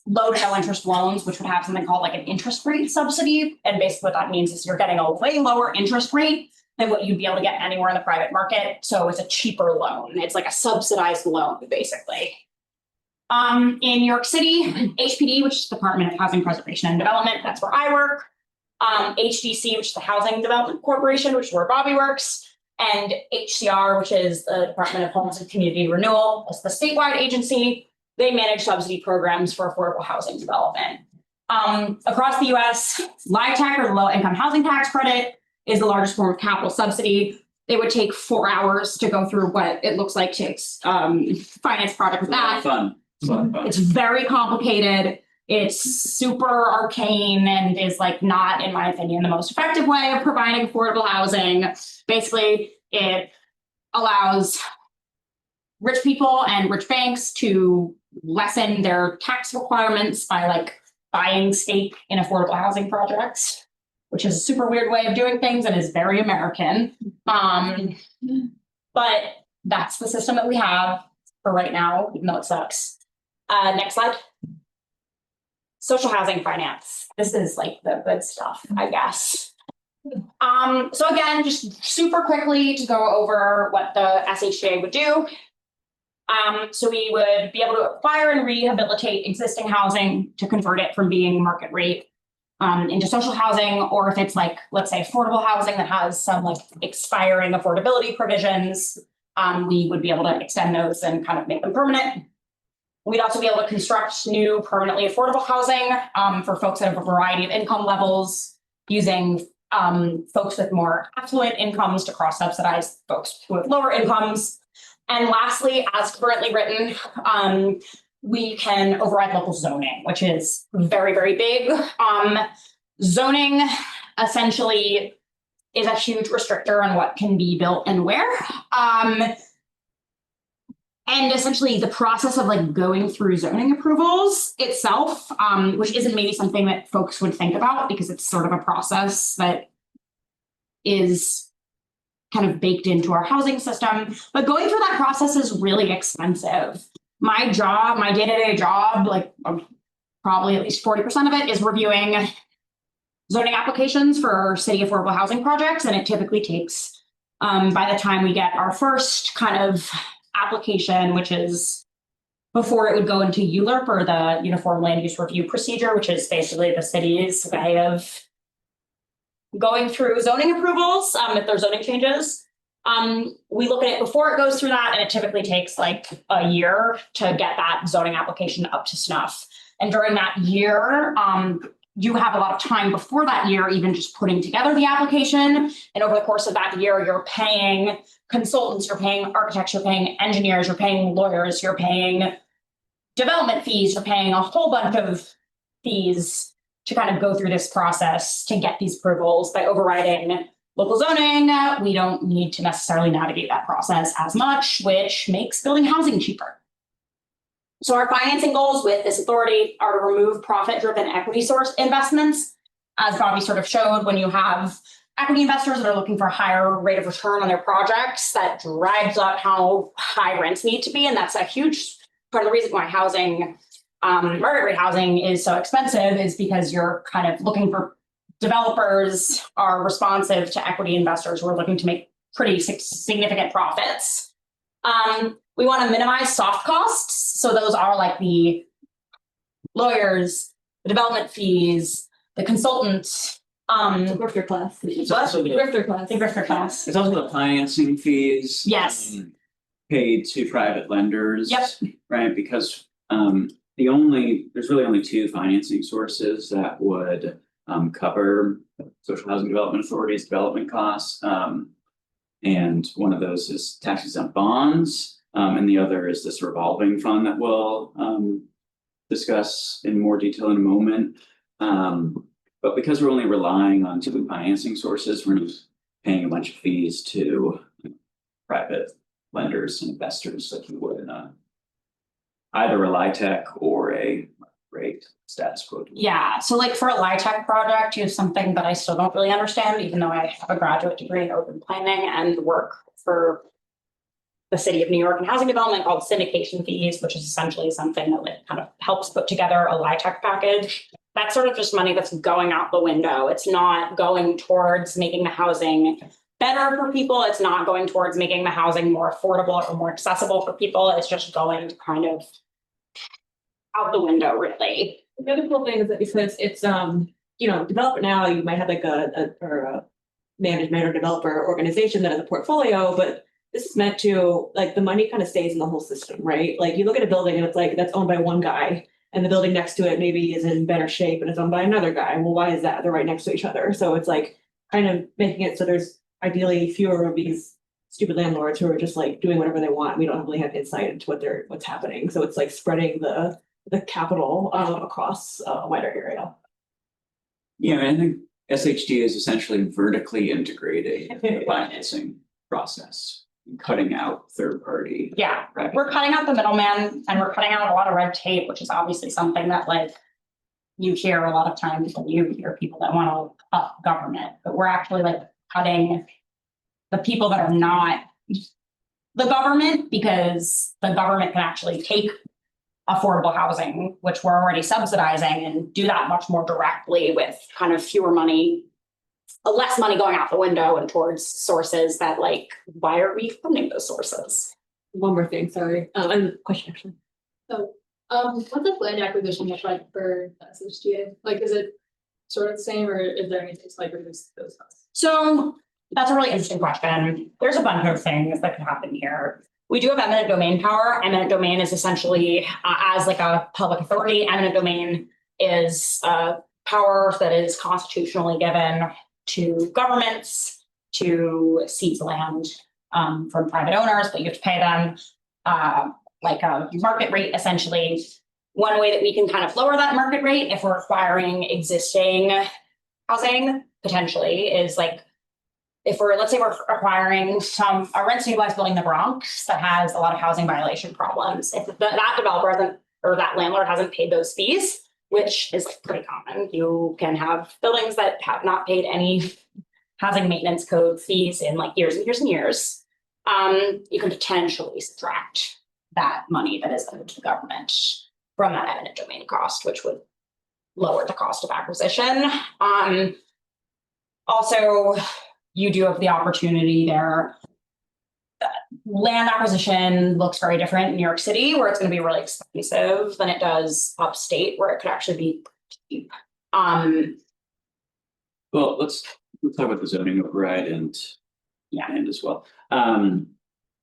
low to no interest loans, which would have something called like an interest rate subsidy. And basically what that means is you're getting a way lower interest rate than what you'd be able to get anywhere in the private market. So it's a cheaper loan. It's like a subsidized loan, basically. In New York City, HPD, which is the Department of Housing Preservation and Development, that's where I work. HDC, which is the Housing Development Corporation, which is where Bobby works. And HCR, which is the Department of Homes and Community Renewal, that's the statewide agency. They manage subsidy programs for affordable housing development. Across the US, LIHTC, or the Low Income Housing Tax Credit, is the largest form of capital subsidy. It would take 4 hours to go through what it looks like to finance project with that. Fun. It's very complicated. It's super arcane and is like not, in my opinion, the most effective way of providing affordable housing. Basically, it allows rich people and rich banks to lessen their tax requirements by like buying stake in affordable housing projects, which is a super weird way of doing things and is very American. But that's the system that we have for right now, even though it sucks. Next slide. Social housing finance. This is like the good stuff, I guess. So again, just super quickly to go over what the SHDA would do. So we would be able to acquire and rehabilitate existing housing to convert it from being market rate into social housing, or if it's like, let's say, affordable housing that has some like expiring affordability provisions, we would be able to extend those and kind of make them permanent. We'd also be able to construct new permanently affordable housing for folks that have a variety of income levels, using folks with more affluent incomes to cross-subsidize folks who have lower incomes. And lastly, as currently written, we can override local zoning, which is very, very big. Zoning essentially is a huge restrictor on what can be built and where. And essentially the process of like going through zoning approvals itself, which isn't maybe something that folks would think about because it's sort of a process that is kind of baked into our housing system. But going through that process is really expensive. My job, my day-to-day job, like probably at least 40% of it is reviewing zoning applications for city affordable housing projects. And it typically takes, by the time we get our first kind of application, which is before it would go into ULURP, or the Uniform Land Use Review Procedure, which is basically the city's way of going through zoning approvals, if there's zoning changes. We look at it before it goes through that, and it typically takes like a year to get that zoning application up to snuff. And during that year, you have a lot of time before that year, even just putting together the application. And over the course of that year, you're paying consultants, you're paying architects, you're paying engineers, you're paying lawyers, you're paying development fees, you're paying a whole bunch of fees to kind of go through this process to get these approvals. By overriding local zoning, we don't need to necessarily navigate that process as much, which makes building housing cheaper. So our financing goals with this authority are to remove profit-driven equity source investments. As Bobby sort of showed, when you have equity investors that are looking for a higher rate of return on their projects, that drives up how high rents need to be. And that's a huge part of the reason why housing, market rate housing is so expensive, is because you're kind of looking for developers are responsive to equity investors who are looking to make pretty significant profits. We want to minimize soft costs. So those are like the lawyers, the development fees, the consultants, Grifter class. It's also the Grifter class. the grifter costs. It's also the financing fees. Yes. Paid to private lenders. Yep. Right, because there's really only two financing sources that would cover social housing development authorities' development costs. And one of those is tax exempt bonds, and the other is this revolving fund that we'll discuss in more detail in a moment. But because we're only relying on two financing sources, we're just paying a bunch of fees to private lenders and investors like you would in either a LIHTC or a rate status quo. Yeah, so like for a LIHTC project, you have something that I still don't really understand, even though I have a graduate degree in urban planning and work for the city of New York and housing development called syndication fees, which is essentially something that like kind of helps put together a LIHTC package. That's sort of just money that's going out the window. It's not going towards making the housing better for people. It's not going towards making the housing more affordable or more accessible for people. It's just going to kind of out the window, really. The other cool thing is that because it's, develop it now, you might have like a management or developer organization that has a portfolio, but this is meant to, like, the money kind of stays in the whole system, right? Like you look at a building and it's like, that's owned by one guy and the building next to it maybe is in better shape and it's owned by another guy. Well, why is that? They're right next to each other. So it's like kind of making it so there's ideally fewer of these stupid landlords who are just like doing whatever they want. We don't really have insight into what's happening. So it's like spreading the capital across a wider area. Yeah, I think SHD is essentially vertically integrated the financing process, cutting out third party. Yeah, Right. we're cutting out the middleman and we're cutting out a lot of red tape, which is obviously something that like you hear a lot of times when you hear people that want to cut government, but we're actually like cutting the people that are not the government, because the government can actually take affordable housing, which we're already subsidizing, and do that much more directly with kind of less money going out the window and towards sources that like, why are we funding those sources? One more thing, sorry. And question actually. So, what's the land acquisition look like for SHGA? Like, is it sort of the same, or is there anything to like reduce those costs? So that's a really interesting question. There's a bunch of things that could happen here. We do have eminent domain power. Eminent domain is essentially as like a public authority. Eminent domain is power that is constitutionally given to governments to seize land from private owners, but you have to pay them like a market rate, essentially. One way that we can kind of lower that market rate if we're acquiring existing housing potentially is like, if let's say we're acquiring a rent stabilized building in the Bronx that has a lot of housing violation problems. If that developer hasn't, or that landlord hasn't paid those fees, which is pretty common, you can have buildings that have not paid any housing maintenance code fees in like years and years and years. You can potentially subtract that money that is owed to the government from that eminent domain cost, which would lower the cost of acquisition. Also, you do have the opportunity there. Land acquisition looks very different in New York City, where it's going to be really expensive, than it does upstate, where it could actually be cheap. Well, let's talk about the zoning override and as well.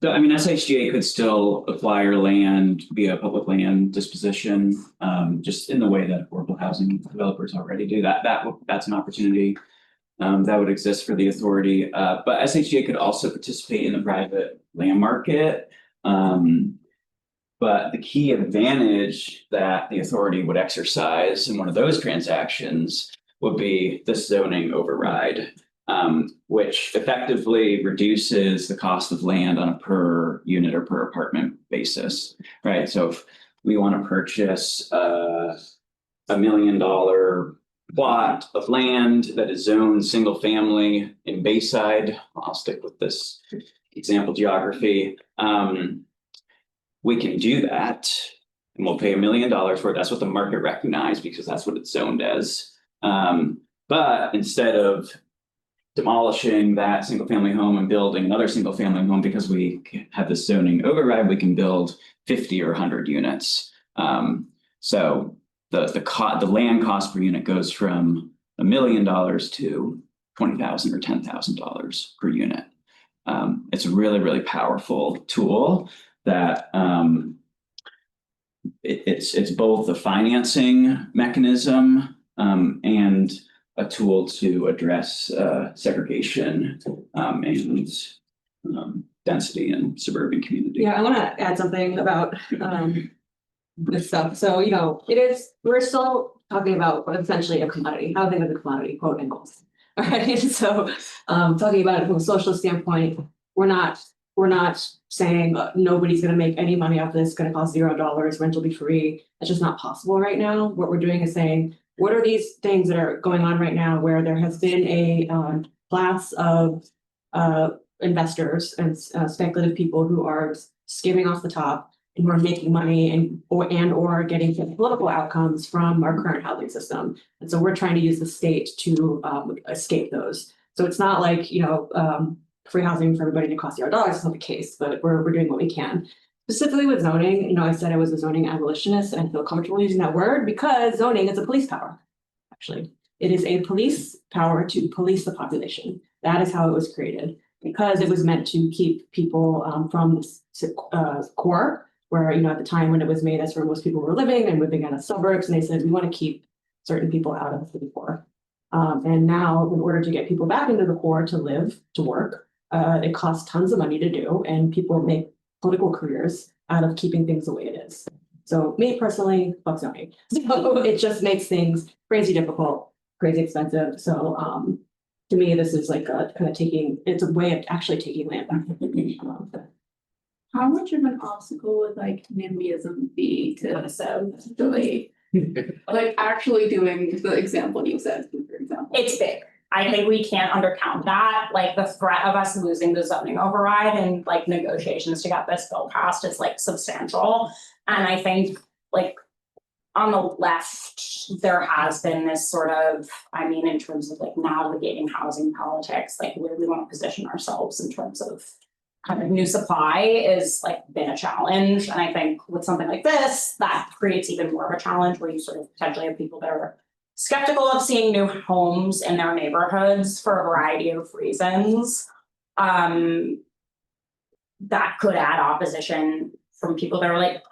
So I mean, SHGA could still acquire land via public land disposition, just in the way that affordable housing developers already do. That's an opportunity that would exist for the authority. But SHGA could also participate in the private land market. But the key advantage that the authority would exercise in one of those transactions would be the zoning override, which effectively reduces the cost of land on a per unit or per apartment basis, right? So if we want to purchase $1 million plot of land that is zoned single family in Bayside, I'll stick with this example geography. We can do that and we'll pay $1 million for it. That's what the market recognized because that's what it's zoned as. But instead of demolishing that single family home and building another single family home, because we have this zoning override, we can build 50 or 100 units. So the land cost per unit goes from $1 million to $20,000 or $10,000 per unit. It's a really, really powerful tool that it's both a financing mechanism and a tool to address segregation and density in suburban communities. Yeah, I wanna add something about this stuff. So, you know, we're still talking about essentially a commodity, housing as a commodity, quote unquote. All right, so talking about it from a social standpoint, we're not saying nobody's gonna make any money off this, it's gonna cost $0, rent will be free. That's just not possible right now. What we're doing is saying, what are these things that are going on right now where there has been a class of investors and speculative people who are skimming off the top and who are making money and or getting political outcomes from our current housing system. And so we're trying to use the state to escape those. So it's not like, you know, free housing for everybody to cost $0. That's not the case, but we're doing what we can. Specifically with zoning, you know, I said I was a zoning abolitionist and I feel comfortable using that word because zoning is a police power. Actually, it is a police power to police the population. That is how it was created, because it was meant to keep people from core, where, you know, at the time when it was made, that's where most people were living and moving out of suburbs. And they said, we want to keep certain people out of the core. And now, in order to get people back into the core to live, to work, it costs tons of money to do, and people make political careers out of keeping things the way it is. So me personally, fuck zoning. So it just makes things crazy difficult, crazy expensive. So to me, this is like a kind of it's a way of actually taking land back. How much of an obstacle would like NIMBYism be to essentially like actually doing the example you said, for example? It's big. I think we can't undercount that, like the threat of us losing the zoning override and like negotiations to get this bill passed is like substantial. And I think like on the left, there has been this sort of, I mean, in terms of like navigating housing politics, like where we want to position ourselves in terms of kind of new supply is like been a challenge. And I think with something like this, that creates even more of a challenge where you sort of potentially have people that are skeptical of seeing new homes in their neighborhoods for a variety of reasons. That could add opposition from people that are like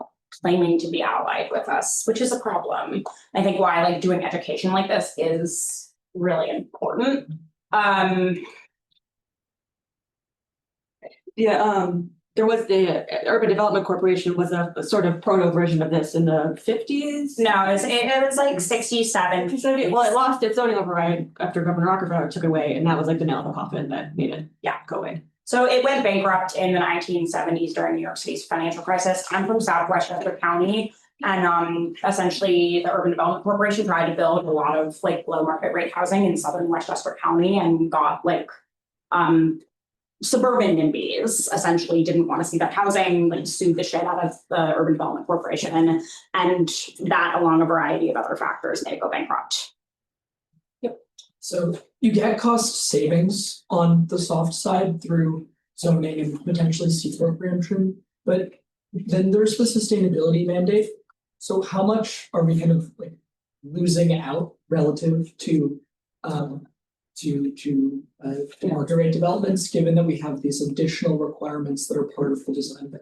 claiming to be allied with us, which is a problem. I think why like doing education like this is really important. There was the Urban Development Corporation was a sort of proto version of this in the 50s. No, it was like 67. Well, it lost its zoning override after Governor Rockefeller took it away, and that was like the nail in the coffin that made it go away. So it went bankrupt in the 1970s during New York City's financial crisis. I'm from Southwest Westchester County, and essentially the Urban Development Corporation tried to build a lot of like low market rate housing in southern Westchester County and got like suburban NIMBYs essentially didn't want to see that housing, like sued the shit out of the Urban Development Corporation, and that along a variety of other factors made it go bankrupt. So you get cost savings on the soft side through zoning and potentially C program trim, but then there's the sustainability mandate. So how much are we kind of like losing out relative to market rate developments, given that we have these additional requirements that are part of the design?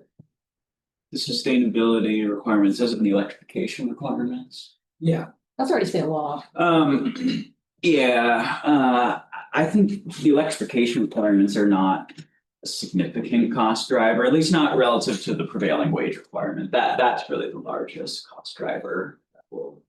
The sustainability requirements, isn't the electrification requirements? Yeah. That's already state law. I think the electrification requirements are not a significant cost driver, at least not relative to the prevailing wage requirement. That's really the largest cost driver that will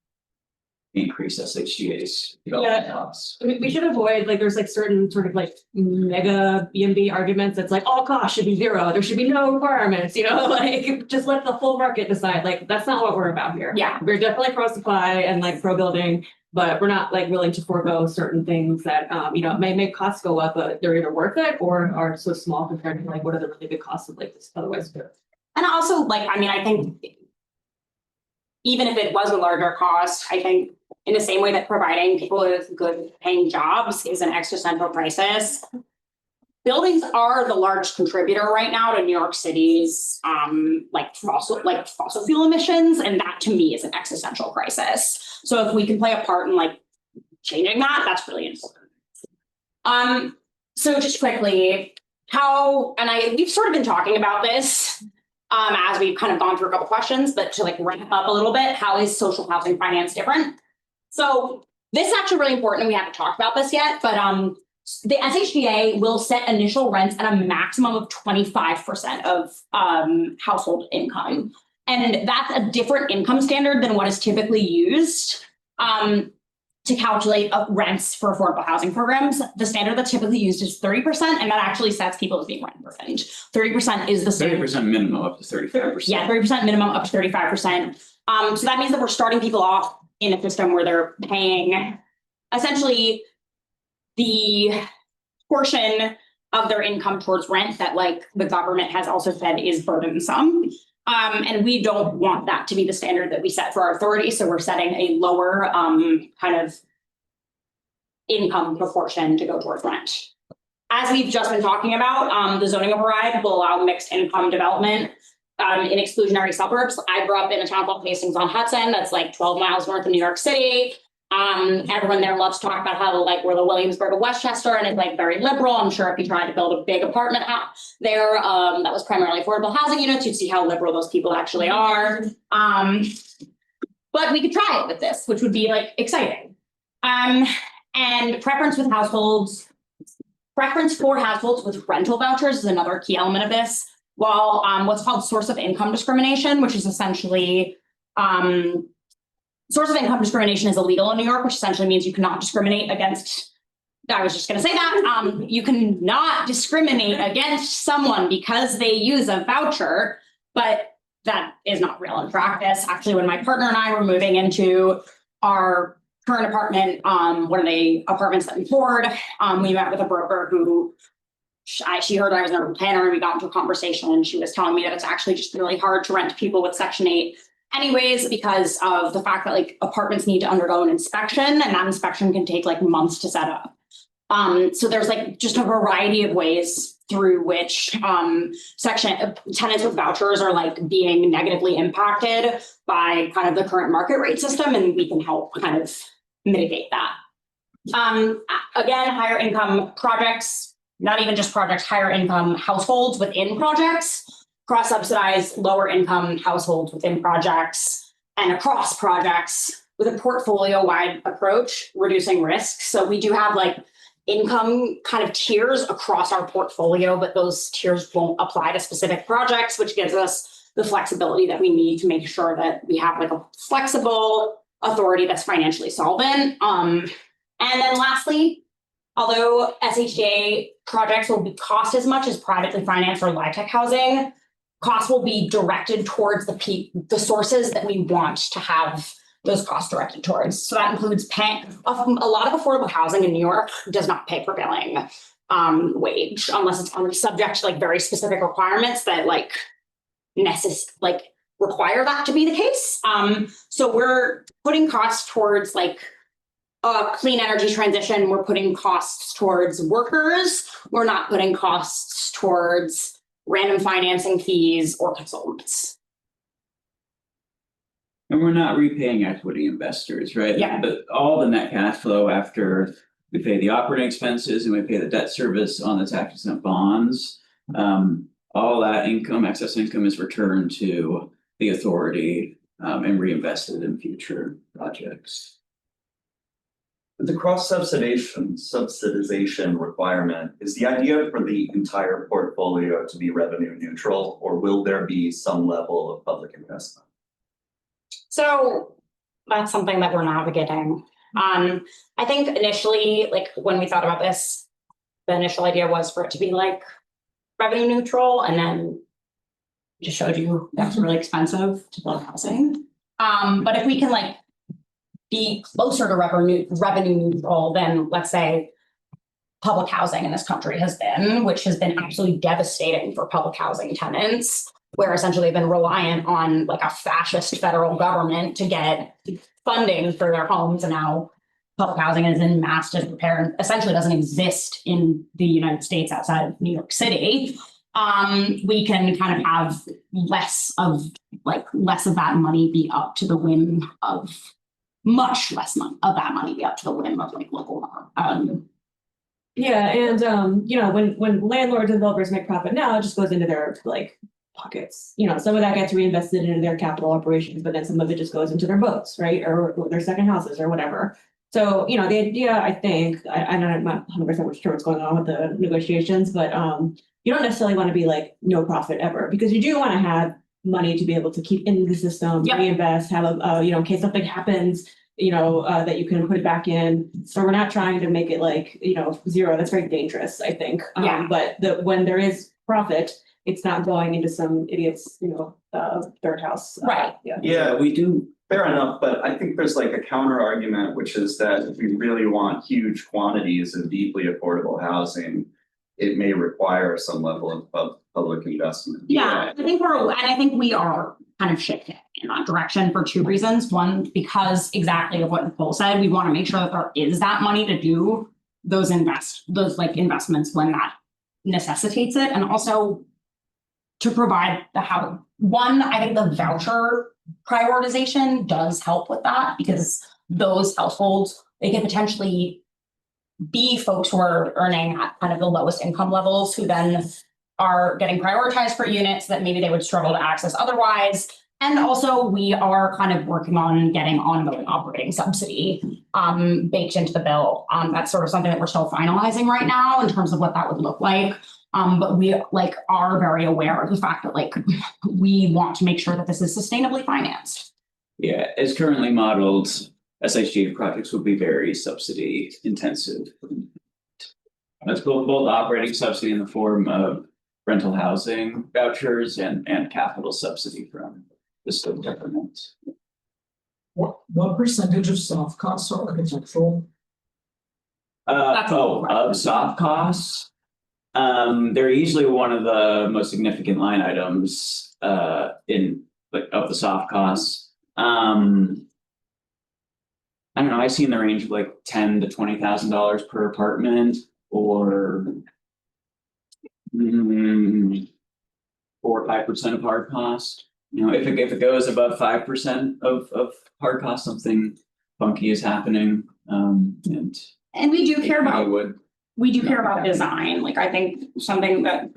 increase SHGA's development costs. We should avoid, like, there's like certain sort of like mega EMB arguments that's like all costs should be zero, there should be no requirements, you know, like just let the full market decide. Like that's not what we're about here. Yeah, we're definitely pro supply and like pro building, but we're not like willing to forego certain things that you know may make costs go up, but they're either worth it or are so small compared to like what are the really big costs of like this otherwise. and also like I mean I think even if it was a larger cost, I think in the same way that providing people with good paying jobs is an existential crisis, buildings are the largest contributor right now to New York City's like fossil fuel emissions, and that to me is an existential crisis. So if we can play a part in like changing that, that's really important. So just quickly, we've sort of been talking about this as we've kind of gone through a couple questions, but to like ramp up a little bit, how is social housing finance different? So This is actually really important, and we haven't talked about this yet, but the SHDA will set initial rents at a maximum of 25% of household income. And that's a different income standard than what is typically used to calculate rents for affordable housing programs. The standard that's typically used is 30%, and that actually sets people as being rent burdened. 30% is the standard. 30% minimum up to 35%. Yeah, 30% minimum up to 35%. So that means that we're starting people off in a system where they're paying essentially the portion of their income towards rent that like the government has also said is burdensome. And we don't want that to be the standard that we set for our authority. So we're setting a lower kind of income proportion to go towards rent. As we've just been talking about, the zoning override will allow mixed income development in exclusionary suburbs. I grew up in a town called Hastings-on-Hudson that's like 12 miles north of New York City. Everyone there loves to talk about how like we're the Williamsburg of Westchester, and it's like very liberal. I'm sure if you tried to build a big apartment house there, that was primarily affordable housing units, you'd see how liberal those people actually are. But we could try it with this, which would be like exciting. And preference for households with rental vouchers is another key element of this. While what's called source of income discrimination, which is essentially source of income discrimination is illegal in New York, which essentially means you cannot discriminate against, I was just going to say that, you cannot discriminate against someone because they use a voucher, but that is not real in practice. Actually, when my partner and I were moving into our current apartment, one of the apartments that we toured, we met with a broker who she heard I was an urban planner, and we got into a conversation, and she was telling me that it's actually just really hard to rent to people with Section 8 anyways, because of the fact that like apartments need to undergo an inspection, and that inspection can take like months to set up. So there's like just a variety of ways through which tenants with vouchers are like being negatively impacted by kind of the current market rate system, and we can help kind of mitigate that. Again, higher income projects, not even just projects, higher income households within projects, cross-subsidize lower income households within projects and across projects with a portfolio-wide approach, reducing risk. So we do have like income kind of tiers across our portfolio, but those tiers won't apply to specific projects, which gives us the flexibility that we need to make sure that we have like a flexible authority that's financially solvent. And then lastly, although SHDA projects will cost as much as privately financed or LIHTC housing, costs will be directed towards the sources that we want to have those costs directed towards. So that includes paying a lot of affordable housing in New York does not pay prevailing wage unless it's subject to like very specific requirements that like require that to be the case. So we're putting costs towards like a clean energy transition. We're putting costs towards workers. We're not putting costs towards random financing fees or consultants. And we're not repaying equity investors, right? Yeah. But all the net cash flow after we pay the operating expenses and we pay the debt service on the tax-exempt bonds, all that income, excess income, is returned to the authority and reinvested in future projects. The cross-subsidization requirement, is the idea for the entire portfolio to be revenue neutral, or will there be some level of public investment? So that's something that we're navigating. I think initially, like when we thought about this, the initial idea was for it to be like revenue neutral, and then just showed you that's really expensive to build housing. But if we can like be closer to revenue neutral than, let's say, public housing in this country has been, which has been absolutely devastating for public housing tenants, where essentially they've been reliant on like a fascist federal government to get funding for their homes, and now public housing is in mass disrepair and essentially doesn't exist in the United States outside of New York City. We can kind of have less of that money be up to the whim of much less of that money be up to the whim of like local. Yeah, and when landlords and developers make profit now, it just goes into their like pockets. Some of that gets reinvested into their capital operations, but then some of it just goes into their boats, right? Or their second houses or whatever. So, you know, the idea, I think, I'm not 100% sure what's going on with the negotiations, but you don't necessarily want to be like no profit ever, because you do want to have money to be able to keep in the system, Yep. reinvest, have a, you know, in case something happens, you know, that you can put it back in. So we're not trying to make it like, you know, zero. That's very dangerous, I think. Yeah. But when there is profit, it's not going into some idiot's, you know, third house. Right. Yeah. Yeah, we do. Fair enough, but I think there's like a counter argument, which is that if we really want huge quantities of deeply affordable housing, it may require some level of public investment. Yeah, I think we are kind of shifting in that direction for two reasons. One, because exactly of what Nicole said, we want to make sure that there is that money to do those investments when that necessitates it, and also to provide the house. One, I think the voucher prioritization does help with that, because those households, they could potentially be folks who are earning at kind of the lowest income levels, who then are getting prioritized for units that maybe they would struggle to access otherwise. And also, we are kind of working on getting ongoing operating subsidy baked into the bill. That's sort of something that we're still finalizing right now in terms of what that would look like. But we are very aware of the fact that we want to make sure that this is sustainably financed. Yeah, as currently modeled, SHGA projects will be very subsidy intensive. That's both operating subsidy in the form of rental housing vouchers and capital subsidy from the state government. What percentage of soft costs are architectural? Of soft costs. They're usually one of the most significant line items of the soft costs. I don't know, I see in the range of like $10,000 to $20,000 per apartment, or 4 or 5% of hard cost. You know, if it goes above 5% of hard cost, something funky is happening. And we do care about would design. I think something that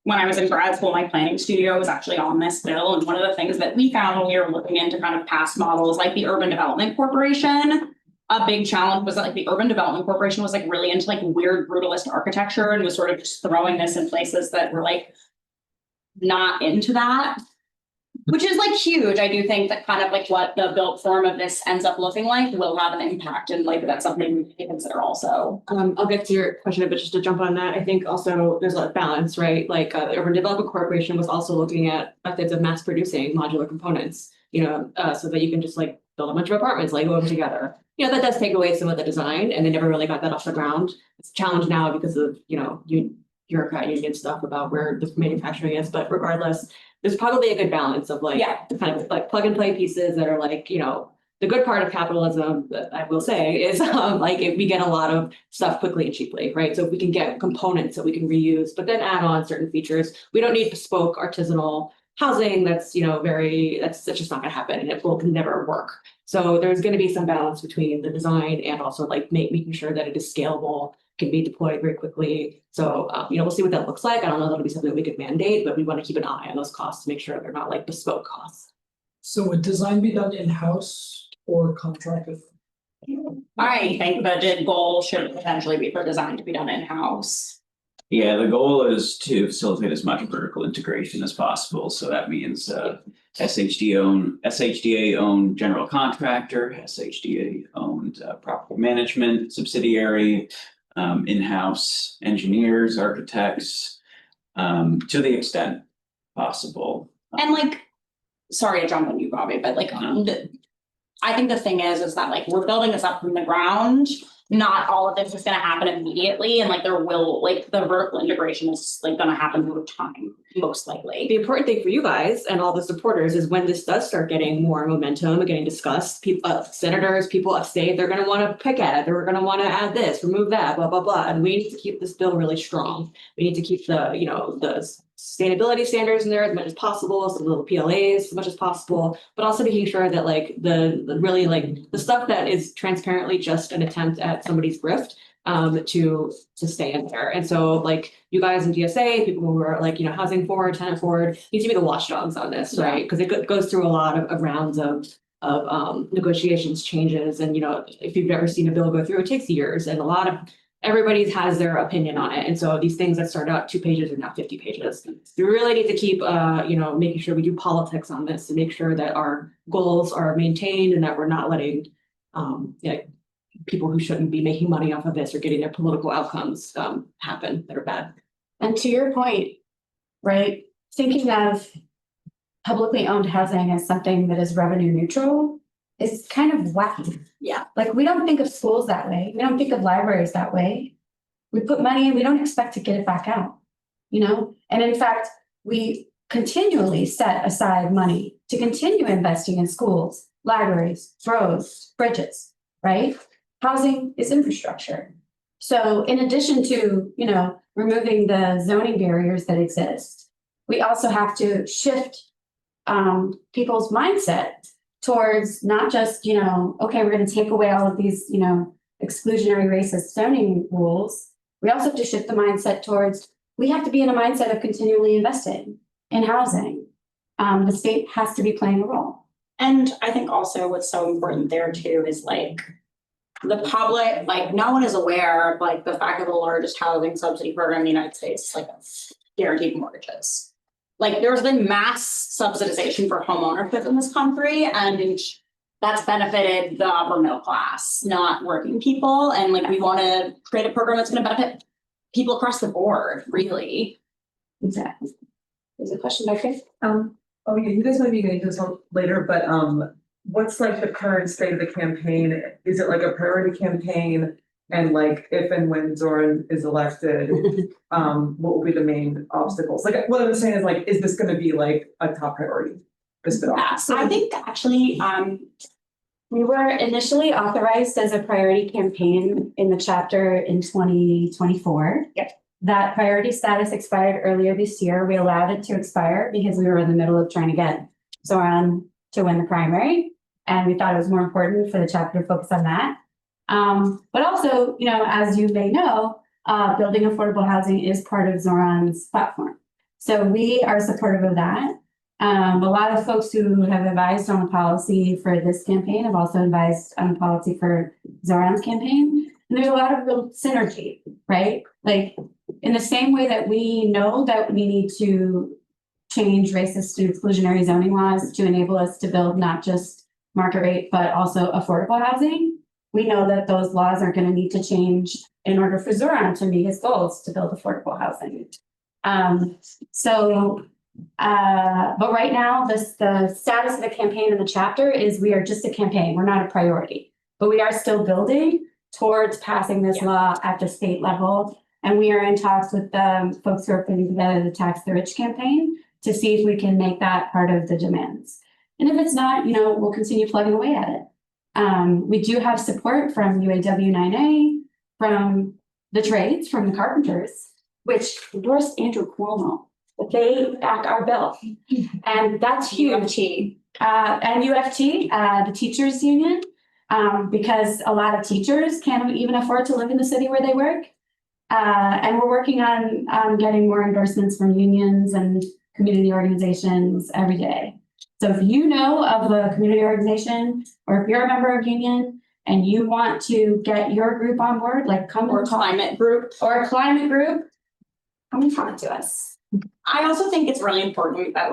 when I was in grad school, my planning studio was actually on this bill. And one of the things that we found when we were looking into kind of past models like the Urban Development Corporation, a big challenge was that the Urban Development Corporation was really into weird brutalist architecture and was sort of just throwing this in places that were not into that. Which is huge. I do think that kind of what the built form of this ends up looking like will have an impact, and that's something we can consider also. I'll get to your question, but just to jump on that, I think also there's a balance, right? The Urban Development Corporation was also looking at methods of mass producing modular components, so that you can just build a bunch of apartments, glue them together. That does take away some of the design, and they never really got that off the ground. It's a challenge now because of, bureaucrat union stuff about where the manufacturing is, but regardless, there's probably a good balance of kind of plug and play pieces that are the good part of capitalism that I will say is if we get a lot of stuff quickly and cheaply, right? So if we can get components that we can reuse, but then add on certain features, we don't need bespoke artisanal housing that's that's just not gonna happen, and it will never work. So there's gonna be some balance between the design and also making sure that it is scalable, can be deployed very quickly. So, we'll see what that looks like. I don't know if that'll be something we could mandate, but we want to keep an eye on those costs to make sure they're not bespoke costs. So would design be done in-house or contracted? I think the goal should potentially be for design to be done in-house. Yeah, the goal is to facilitate as much vertical integration as possible. So that means SHDA owned general contractor, SHDA owned property management subsidiary, in-house engineers, architects, to the extent possible. And sorry to jump on you, Bobby, but I think the thing is that we're building this up from the ground. Not all of this is going to happen immediately, and there will the vertical integration is going to happen over time, most likely. The important thing for you guys and all the supporters is when this does start getting more momentum and getting discussed, people, senators, people upstate, they're going to want to pick at it. They're going to want to add this, remove that, blah blah blah. And we need to keep this bill really strong. We need to keep the the sustainability standards in there as much as possible, some little PLAs as much as possible, but also making sure that the stuff that is transparently just an attempt at somebody's grift to stay in there. And so you guys in DSA, people who are housing forward, tenant forward, need to be the watchdogs on this, right? Because it goes through a lot of rounds of negotiations changes, and if you've ever seen a bill go through, it takes years, and everybody has their opinion on it, and so these things that start out 2 pages are now 50 pages. We really need to keep making sure we do politics on this to make sure that our goals are maintained and that we're not letting people who shouldn't be making money off of this or getting their political outcomes happen that are bad. And to your point, right, thinking of publicly owned housing as something that is revenue neutral is kind of wacky. Yeah. Like, we don't think of schools that way. We don't think of libraries that way. We put money in, we don't expect to get it back out, And in fact, we continually set aside money to continue investing in schools, libraries, roads, bridges, right? Housing is infrastructure. So in addition to, removing the zoning barriers that exist, we also have to shift people's mindset towards not just, okay, we're going to take away all of these, exclusionary racist zoning rules. We also have to shift the mindset towards, we have to be in a mindset of continually investing in housing. The state has to be playing a role. And I think also what's so important there too is like the public, like no one is aware of like the fact that the largest housing subsidy program in the United States is like guaranteed mortgages. Like there's been mass subsidization for homeownership in this country, and that's benefited the upper middle class, not working people. And like we want to create a program that's going to benefit people across the board, really. Exactly. There's a question back here. Oh yeah, you guys might be getting to this later, but what's like the current state of the campaign? Is it like a priority campaign? And like if and when Zoran is elected, what will be the main obstacles? Like what I'm saying is like, is this gonna be like a top priority? This bill? Yeah, so I think actually we were initially authorized as a priority campaign in the chapter in 2024. Yep. That priority status expired earlier this year. We allowed it to expire because we were in the middle of trying to get Zoran to win the primary. And we thought it was more important for the chapter to focus on that. But also, as you may know, building affordable housing is part of Zoran's platform. So we are supportive of that. A lot of folks who have advised on the policy for this campaign have also advised on the policy for Zoran's campaign. And there's a lot of real synergy, right? Like in the same way that we know that we need to change racist and exclusionary zoning laws to enable us to build not just market rate, but also affordable housing, we know that those laws are going to need to change in order for Zoran to meet his goals to build affordable housing. But right now, the status of the campaign in the chapter is we are just a campaign. We're not a priority, but we are still building towards passing this law at the state level. And we are in talks with the folks who are putting together the Tax the Rich campaign to see if we can make that part of the demands. And if it's not, we'll continue plugging away at it. We do have support from UAW 9A, from the trades, from the carpenters, which endorsed Andrew Cuomo, but they back our bill. And that's huge. And UFT, the teachers union, because a lot of teachers can't even afford to live in the city where they work. And we're working on getting more endorsements from unions and community organizations every day. So if you know of a community organization, or if you're a member of union and you want to get your group on board, like come or climate group, come and talk to us. I also think it's really important that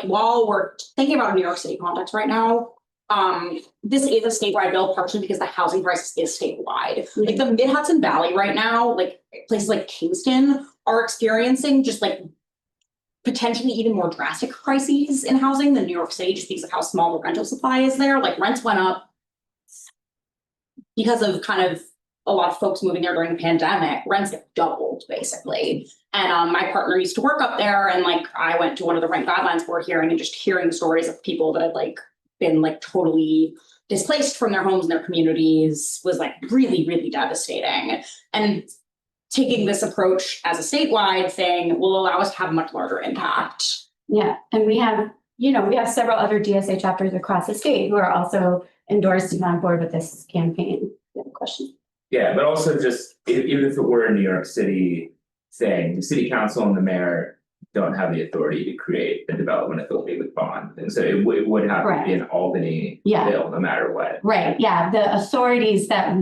while we're thinking about a New York City context right now, this is a statewide bill, partially because the housing crisis is statewide. Like the Mid-Hudson Valley right now, like places like Kingston are experiencing just like potentially even more drastic crises in housing than New York City, just because of how small the rental supply is there. Like rents went up because of kind of a lot of folks moving there during the pandemic. Rents doubled basically. And my partner used to work up there, and like I went to one of the rent guidelines board hearing, and just hearing stories of people that had like been like totally displaced from their homes and their communities was like really, really devastating. And taking this approach as a statewide thing will allow us to have a much larger impact. Yeah, and we have several other DSA chapters across the state who are also endorsed and on board with this campaign. You have a question? Yeah, but also just even if it were a New York City thing, the city council and the mayor don't have the authority to create a development authority with bond, and so it would have to be an Albany Yeah. bill no matter what. Right, yeah, the authorities that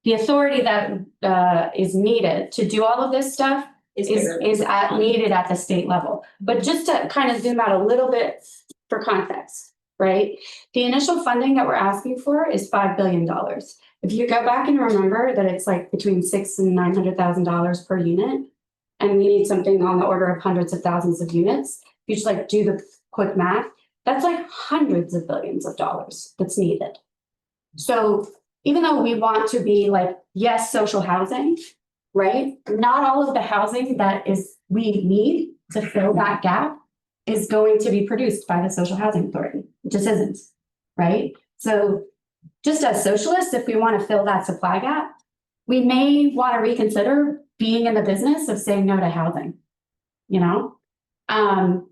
the authority that is needed to do all of this stuff is needed at the state level. But just to kind of zoom out a little bit for context, right? The initial funding that we're asking for is $5 billion. If you go back and remember that it's like between $600,000 and $900,000 per unit, and we need something on the order of hundreds of thousands of units, if you just like do the quick math, that's like hundreds of billions of dollars that's needed. So even though we want to be like, yes, social housing, right? Not all of the housing we need to fill that gap is going to be produced by the social housing authority. It just isn't, right? So just as socialists, if we want to fill that supply gap, we may want to reconsider being in the business of saying no to housing, you know? And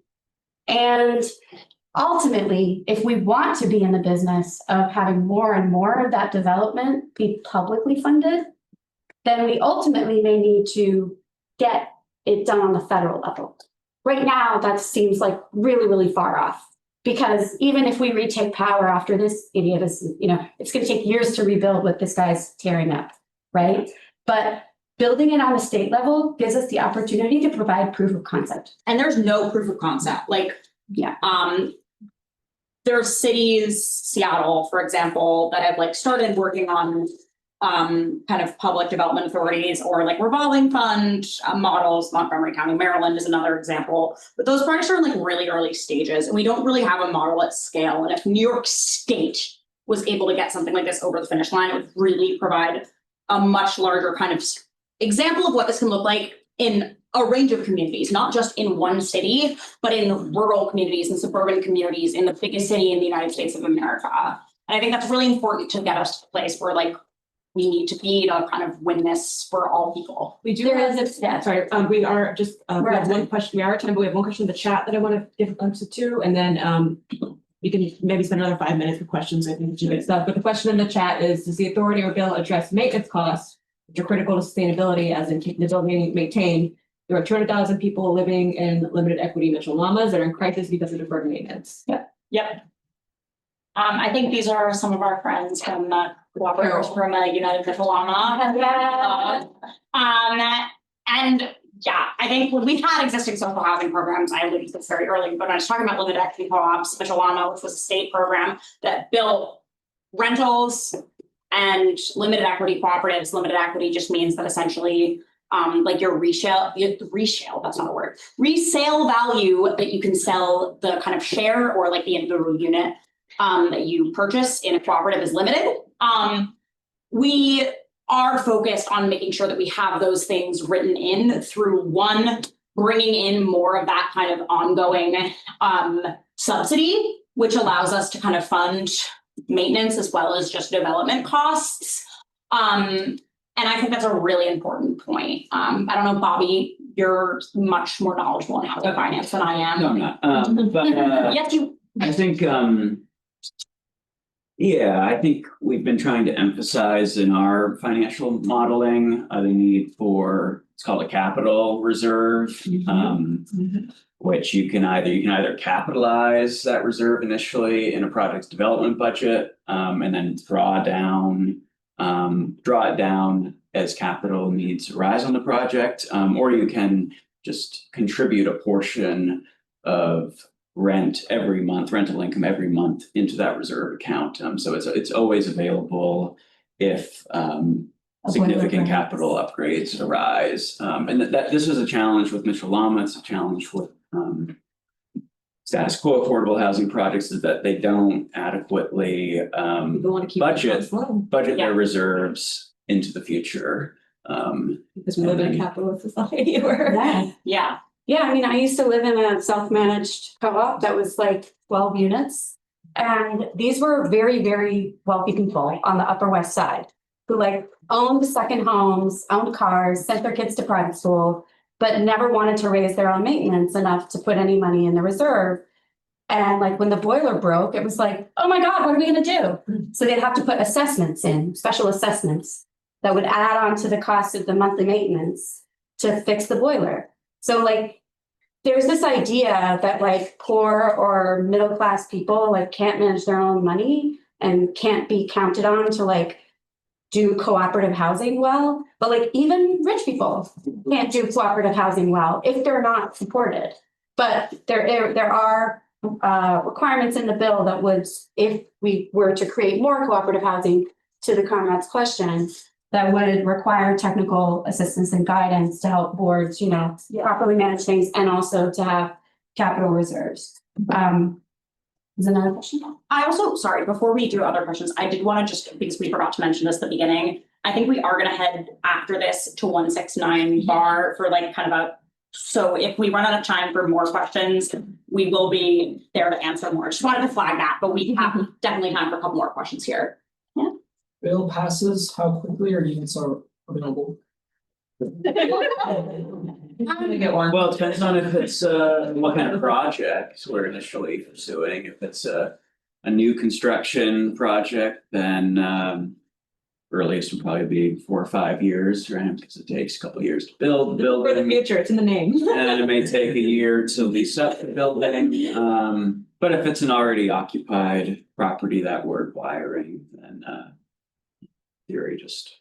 ultimately, if we want to be in the business of having more and more of that development be publicly funded, then we ultimately may need to get it done on the federal level. Right now, that seems like really, really far off. Because even if we retake power after this idiot is, it's going to take years to rebuild what this guy's tearing up, right? But building it on the state level gives us the opportunity to provide proof of concept. And there's no proof of concept. There are cities, Seattle, for example, that have started working on kind of public development authorities or revolving fund models. Montgomery County, Maryland is another example. But those projects are in really early stages, and we don't really have a model at scale. And if New York State was able to get something like this over the finish line, it would really provide a much larger kind of example of what this can look like in a range of communities, not just in one city, but in rural communities and suburban communities in the biggest city in the United States of America. And I think that's really important to get us to a place where we need to be to kind of win this for all people. We do have this, we are just, we have one question, we are at time, but we have one question in the chat that I want to give answer to, and then we can maybe spend another 5 minutes for questions, I think, to stuff. But the question in the chat is, does the authority or bill address maintenance costs, which are critical to sustainability, as in keeping the building maintained? There are 200,000 people living in limited equity Mitchell Lamas that are in crisis because of deferred maintenance. Yep. I think these are some of our friends from cooperators from United Mitchell Lama. And yeah, I think when we've had existing social housing programs, I alluded to this very early, but I was talking about limited equity co-ops, Mitchell Lama, which was a state program that built rentals and limited equity cooperatives. Limited equity just means that essentially your resale, that's not a word, resale value that you can sell the kind of share or the individual unit that you purchase in a cooperative is limited. We are focused on making sure that we have those things written in through one, bringing in more of that kind of ongoing subsidy, which allows us to kind of fund maintenance as well as just development costs. And I think that's a really important point. I don't know, Bobby, you're much more knowledgeable in housing finance than I am. No, I'm not. But Yes, you. I think, I think we've been trying to emphasize in our financial modeling the need for, it's called a capital reserve, which you can either capitalize that reserve initially in a project's development budget, and then draw it down as capital needs arise on the project, or you can just contribute a portion of rental income every month into that reserve account. So it's always available if significant capital upgrades arise. And that this is a challenge with Mitchell Lama. It's a challenge with status quo affordable housing projects, is that they don't adequately budget their reserves into the future. Because we live in a capitalist society where. Yeah, I mean, I used to live in a self-managed co-op that was 12 units. And these were very, very wealthy people on the Upper West Side who owned second homes, owned cars, sent their kids to private school, but never wanted to raise their own maintenance enough to put any money in the reserve. And when the boiler broke, it was oh my God, what are we gonna do? So they'd have to put assessments in, special assessments that would add on to the cost of the monthly maintenance to fix the boiler. So like, there's this idea that like poor or middle class people like can't manage their own money and can't be counted on to like do cooperative housing well, but like even rich people can't do cooperative housing well if they're not supported. But there are requirements in the bill that would, if we were to create more cooperative housing, to the comrade's question, that would require technical assistance and guidance to help boards, you know, properly manage things and also to have capital reserves. Is another question? I also, sorry, before we do other questions, I did want to just, because we forgot to mention this at the beginning, I think we are gonna head after this to 169 bar for like kind of a, so if we run out of time for more questions, we will be there to answer more. Just wanted to flag that, but we have definitely time for a couple more questions here. Bill passes, how quickly are units are available? I'm gonna get one. Well, it depends on if it's what kind of project we're initially pursuing. If it's a new construction project, then earliest would probably be 4 or 5 years, right? Because it takes a couple of years to build the building. For the future, it's in the name. And it may take a year to lease up the building. But if it's an already occupied property that we're acquiring, then theory just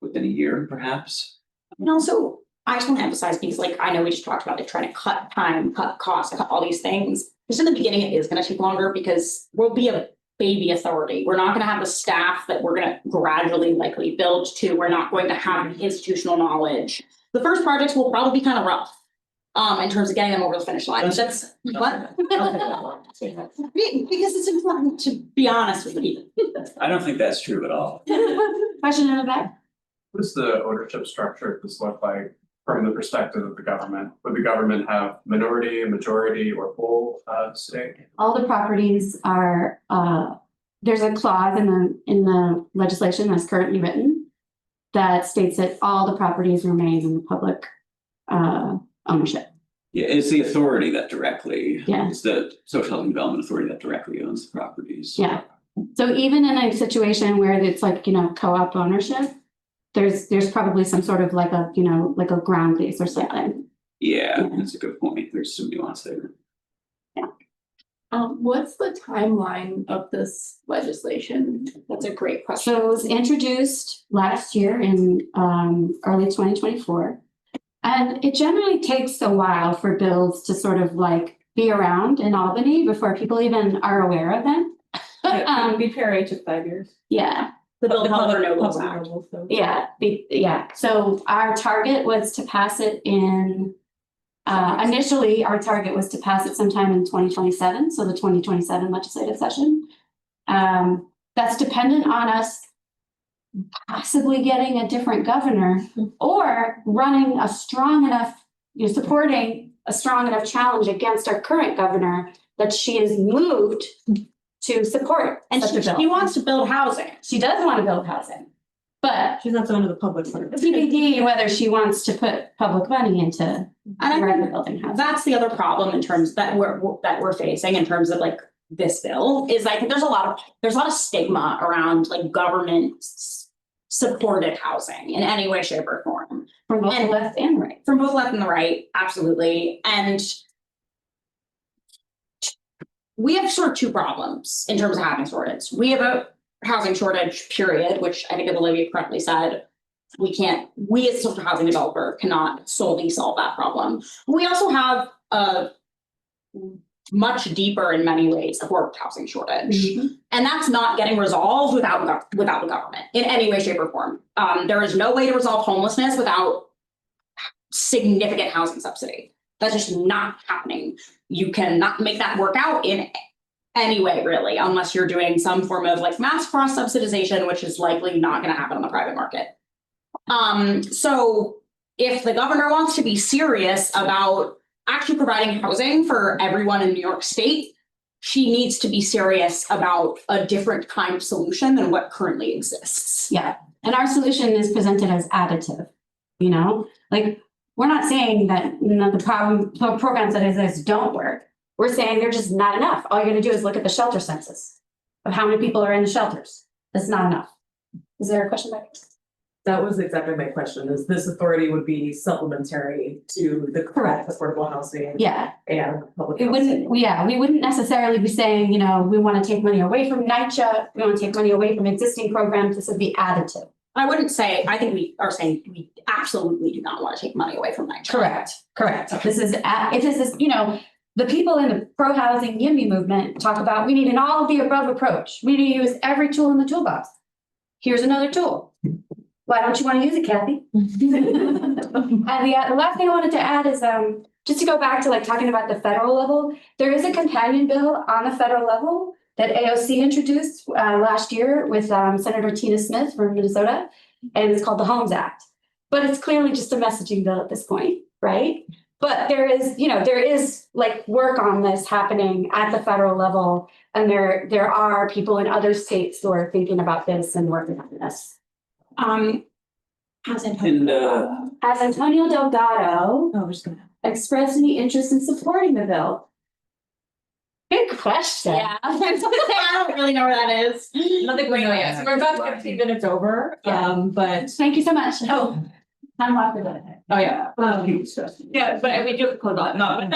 within a year, perhaps. And also, I just want to emphasize, because like, I know we just talked about like trying to cut time, cut costs, cut all these things. Just in the beginning, it is going to take longer because we'll be a baby authority. We're not going to have the staff that we're going to gradually likely build to. We're not going to have institutional knowledge. The first projects will probably be kind of rough. In terms of getting them over the finish line. That's what? Because it's important to be honest with you. I don't think that's true at all. Question in the back? What does the ownership structure of this look like from the perspective of the government? Would the government have minority, a majority, or full stake? All the properties are, there's a clause in the legislation that's currently written that states that all the properties remain in the public ownership. Yeah, it's the authority that directly, Yeah. it's the social housing development authority that directly owns the properties. Yeah. So even in a situation where it's like, you know, co-op ownership, there's probably some sort of like a, you know, like a ground lease or something. Yeah, that's a good point. There's some nuance there. What's the timeline of this legislation? That's a great question. So it was introduced last year in early 2024. And it generally takes a while for bills to sort of like be around in Albany before people even are aware of them. BPRA took 5 years. Yeah. The Build Health or No Bills Public Act. nobles, so. Yeah. So our target was to pass it in, initially, our target was to pass it sometime in 2027, so the 2027 legislative session. That's dependent on us possibly getting a different governor or running a strong enough, you know, supporting a strong enough challenge against our current governor that she is moved to support. And she wants to build housing. She does want to build housing, but She's not under the public part. TBD whether she wants to put public money into regular building housing. That's the other problem in terms that we're facing in terms of like this bill is I think there's a lot of stigma around like government supported housing in any way, shape, or form. From both the left and right. From both left and the right, absolutely. And we have sort of two problems in terms of housing shortage. We have a housing shortage, period, which I think as Olivia correctly said, we as a social housing developer cannot solely solve that problem. We also have a much deeper in many ways affordable housing shortage. And that's not getting resolved without the government in any way, shape, or form. There is no way to resolve homelessness without significant housing subsidy. That's just not happening. You cannot make that work out in any way, really, unless you're doing some form of like mass cross subsidization, which is likely not going to happen on the private market. So if the governor wants to be serious about actually providing housing for everyone in New York State, she needs to be serious about a different kind of solution than what currently exists. Yeah, and our solution is presented as additive, you know? Like, we're not saying that the programs that exist don't work. We're saying they're just not enough. All you're gonna do is look at the shelter census of how many people are in the shelters. That's not enough. Is there a question back? That was exactly my question, is this authority would be supplementary to the current affordable housing Yeah, and public it housing? wouldn't, we wouldn't necessarily be saying, you know, we want to take money away from NYCHA, we want to take money away from existing programs, this would be additive. I wouldn't say, I think we are saying we absolutely do not want to take money away from NYCHA. Correct. This is, you know, the people in the pro-housing YIMBY movement talk about, we need an all of the above approach. We need to use every tool in the toolbox. Here's another tool. Why don't you want to use it, Kathy? And the last thing I wanted to add is, just to go back to like talking about the federal level, there is a companion bill on the federal level that AOC introduced last year with Senator Tina Smith from Minnesota, and it's called the Homes Act. But it's clearly just a messaging bill at this point, right? But there is like work on this happening at the federal level, and there are people in other states who are thinking about this and working on this. As Antonio Delgado expressed any interest in supporting the bill. Good question. Yeah, I was gonna say, I don't really know where that is. Another great way. So we're about 15 minutes over, but. Thank you so much. Oh, I'm off of that. Oh, yeah. Yeah, but we do close on, no.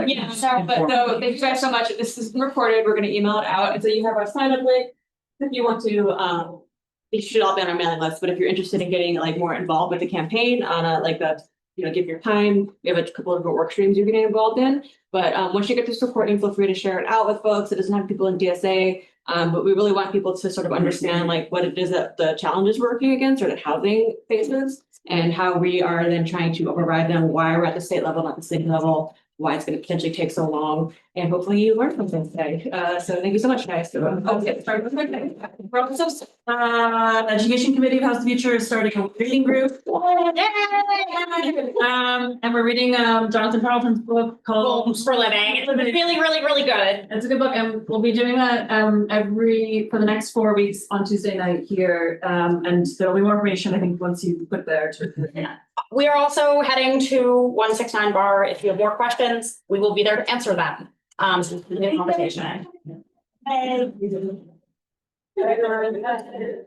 Yeah, sorry, but so thank you guys so much. This is recorded. We're gonna email it out. And so you have our sign up link. If you want to, you should all be on our mailing list, but if you're interested in getting like more involved with the campaign on give your time, we have a couple of different work streams you're getting involved in. But once you get this recording, feel free to share it out with folks. It doesn't have people in DSA, but we really want people to sort of understand like what it is that the challenges we're working against or that housing faces and how we are then trying to override them, why we're at the state level, not the city level, why it's going to potentially take so long, and hopefully you learn something today. So thank you so much, guys. Education Committee of House the Future is starting a reading group. And we're reading Jonathan Tarleton's book called Goals for Living. It's really, really, really good. It's a good book, and we'll be doing that for the next 4 weeks on Tuesday night here. And there'll be more information, I think, once you put there to. Yeah. We are also heading to 169 Bar. If you have more questions, we will be there to answer them. So it's a conversation.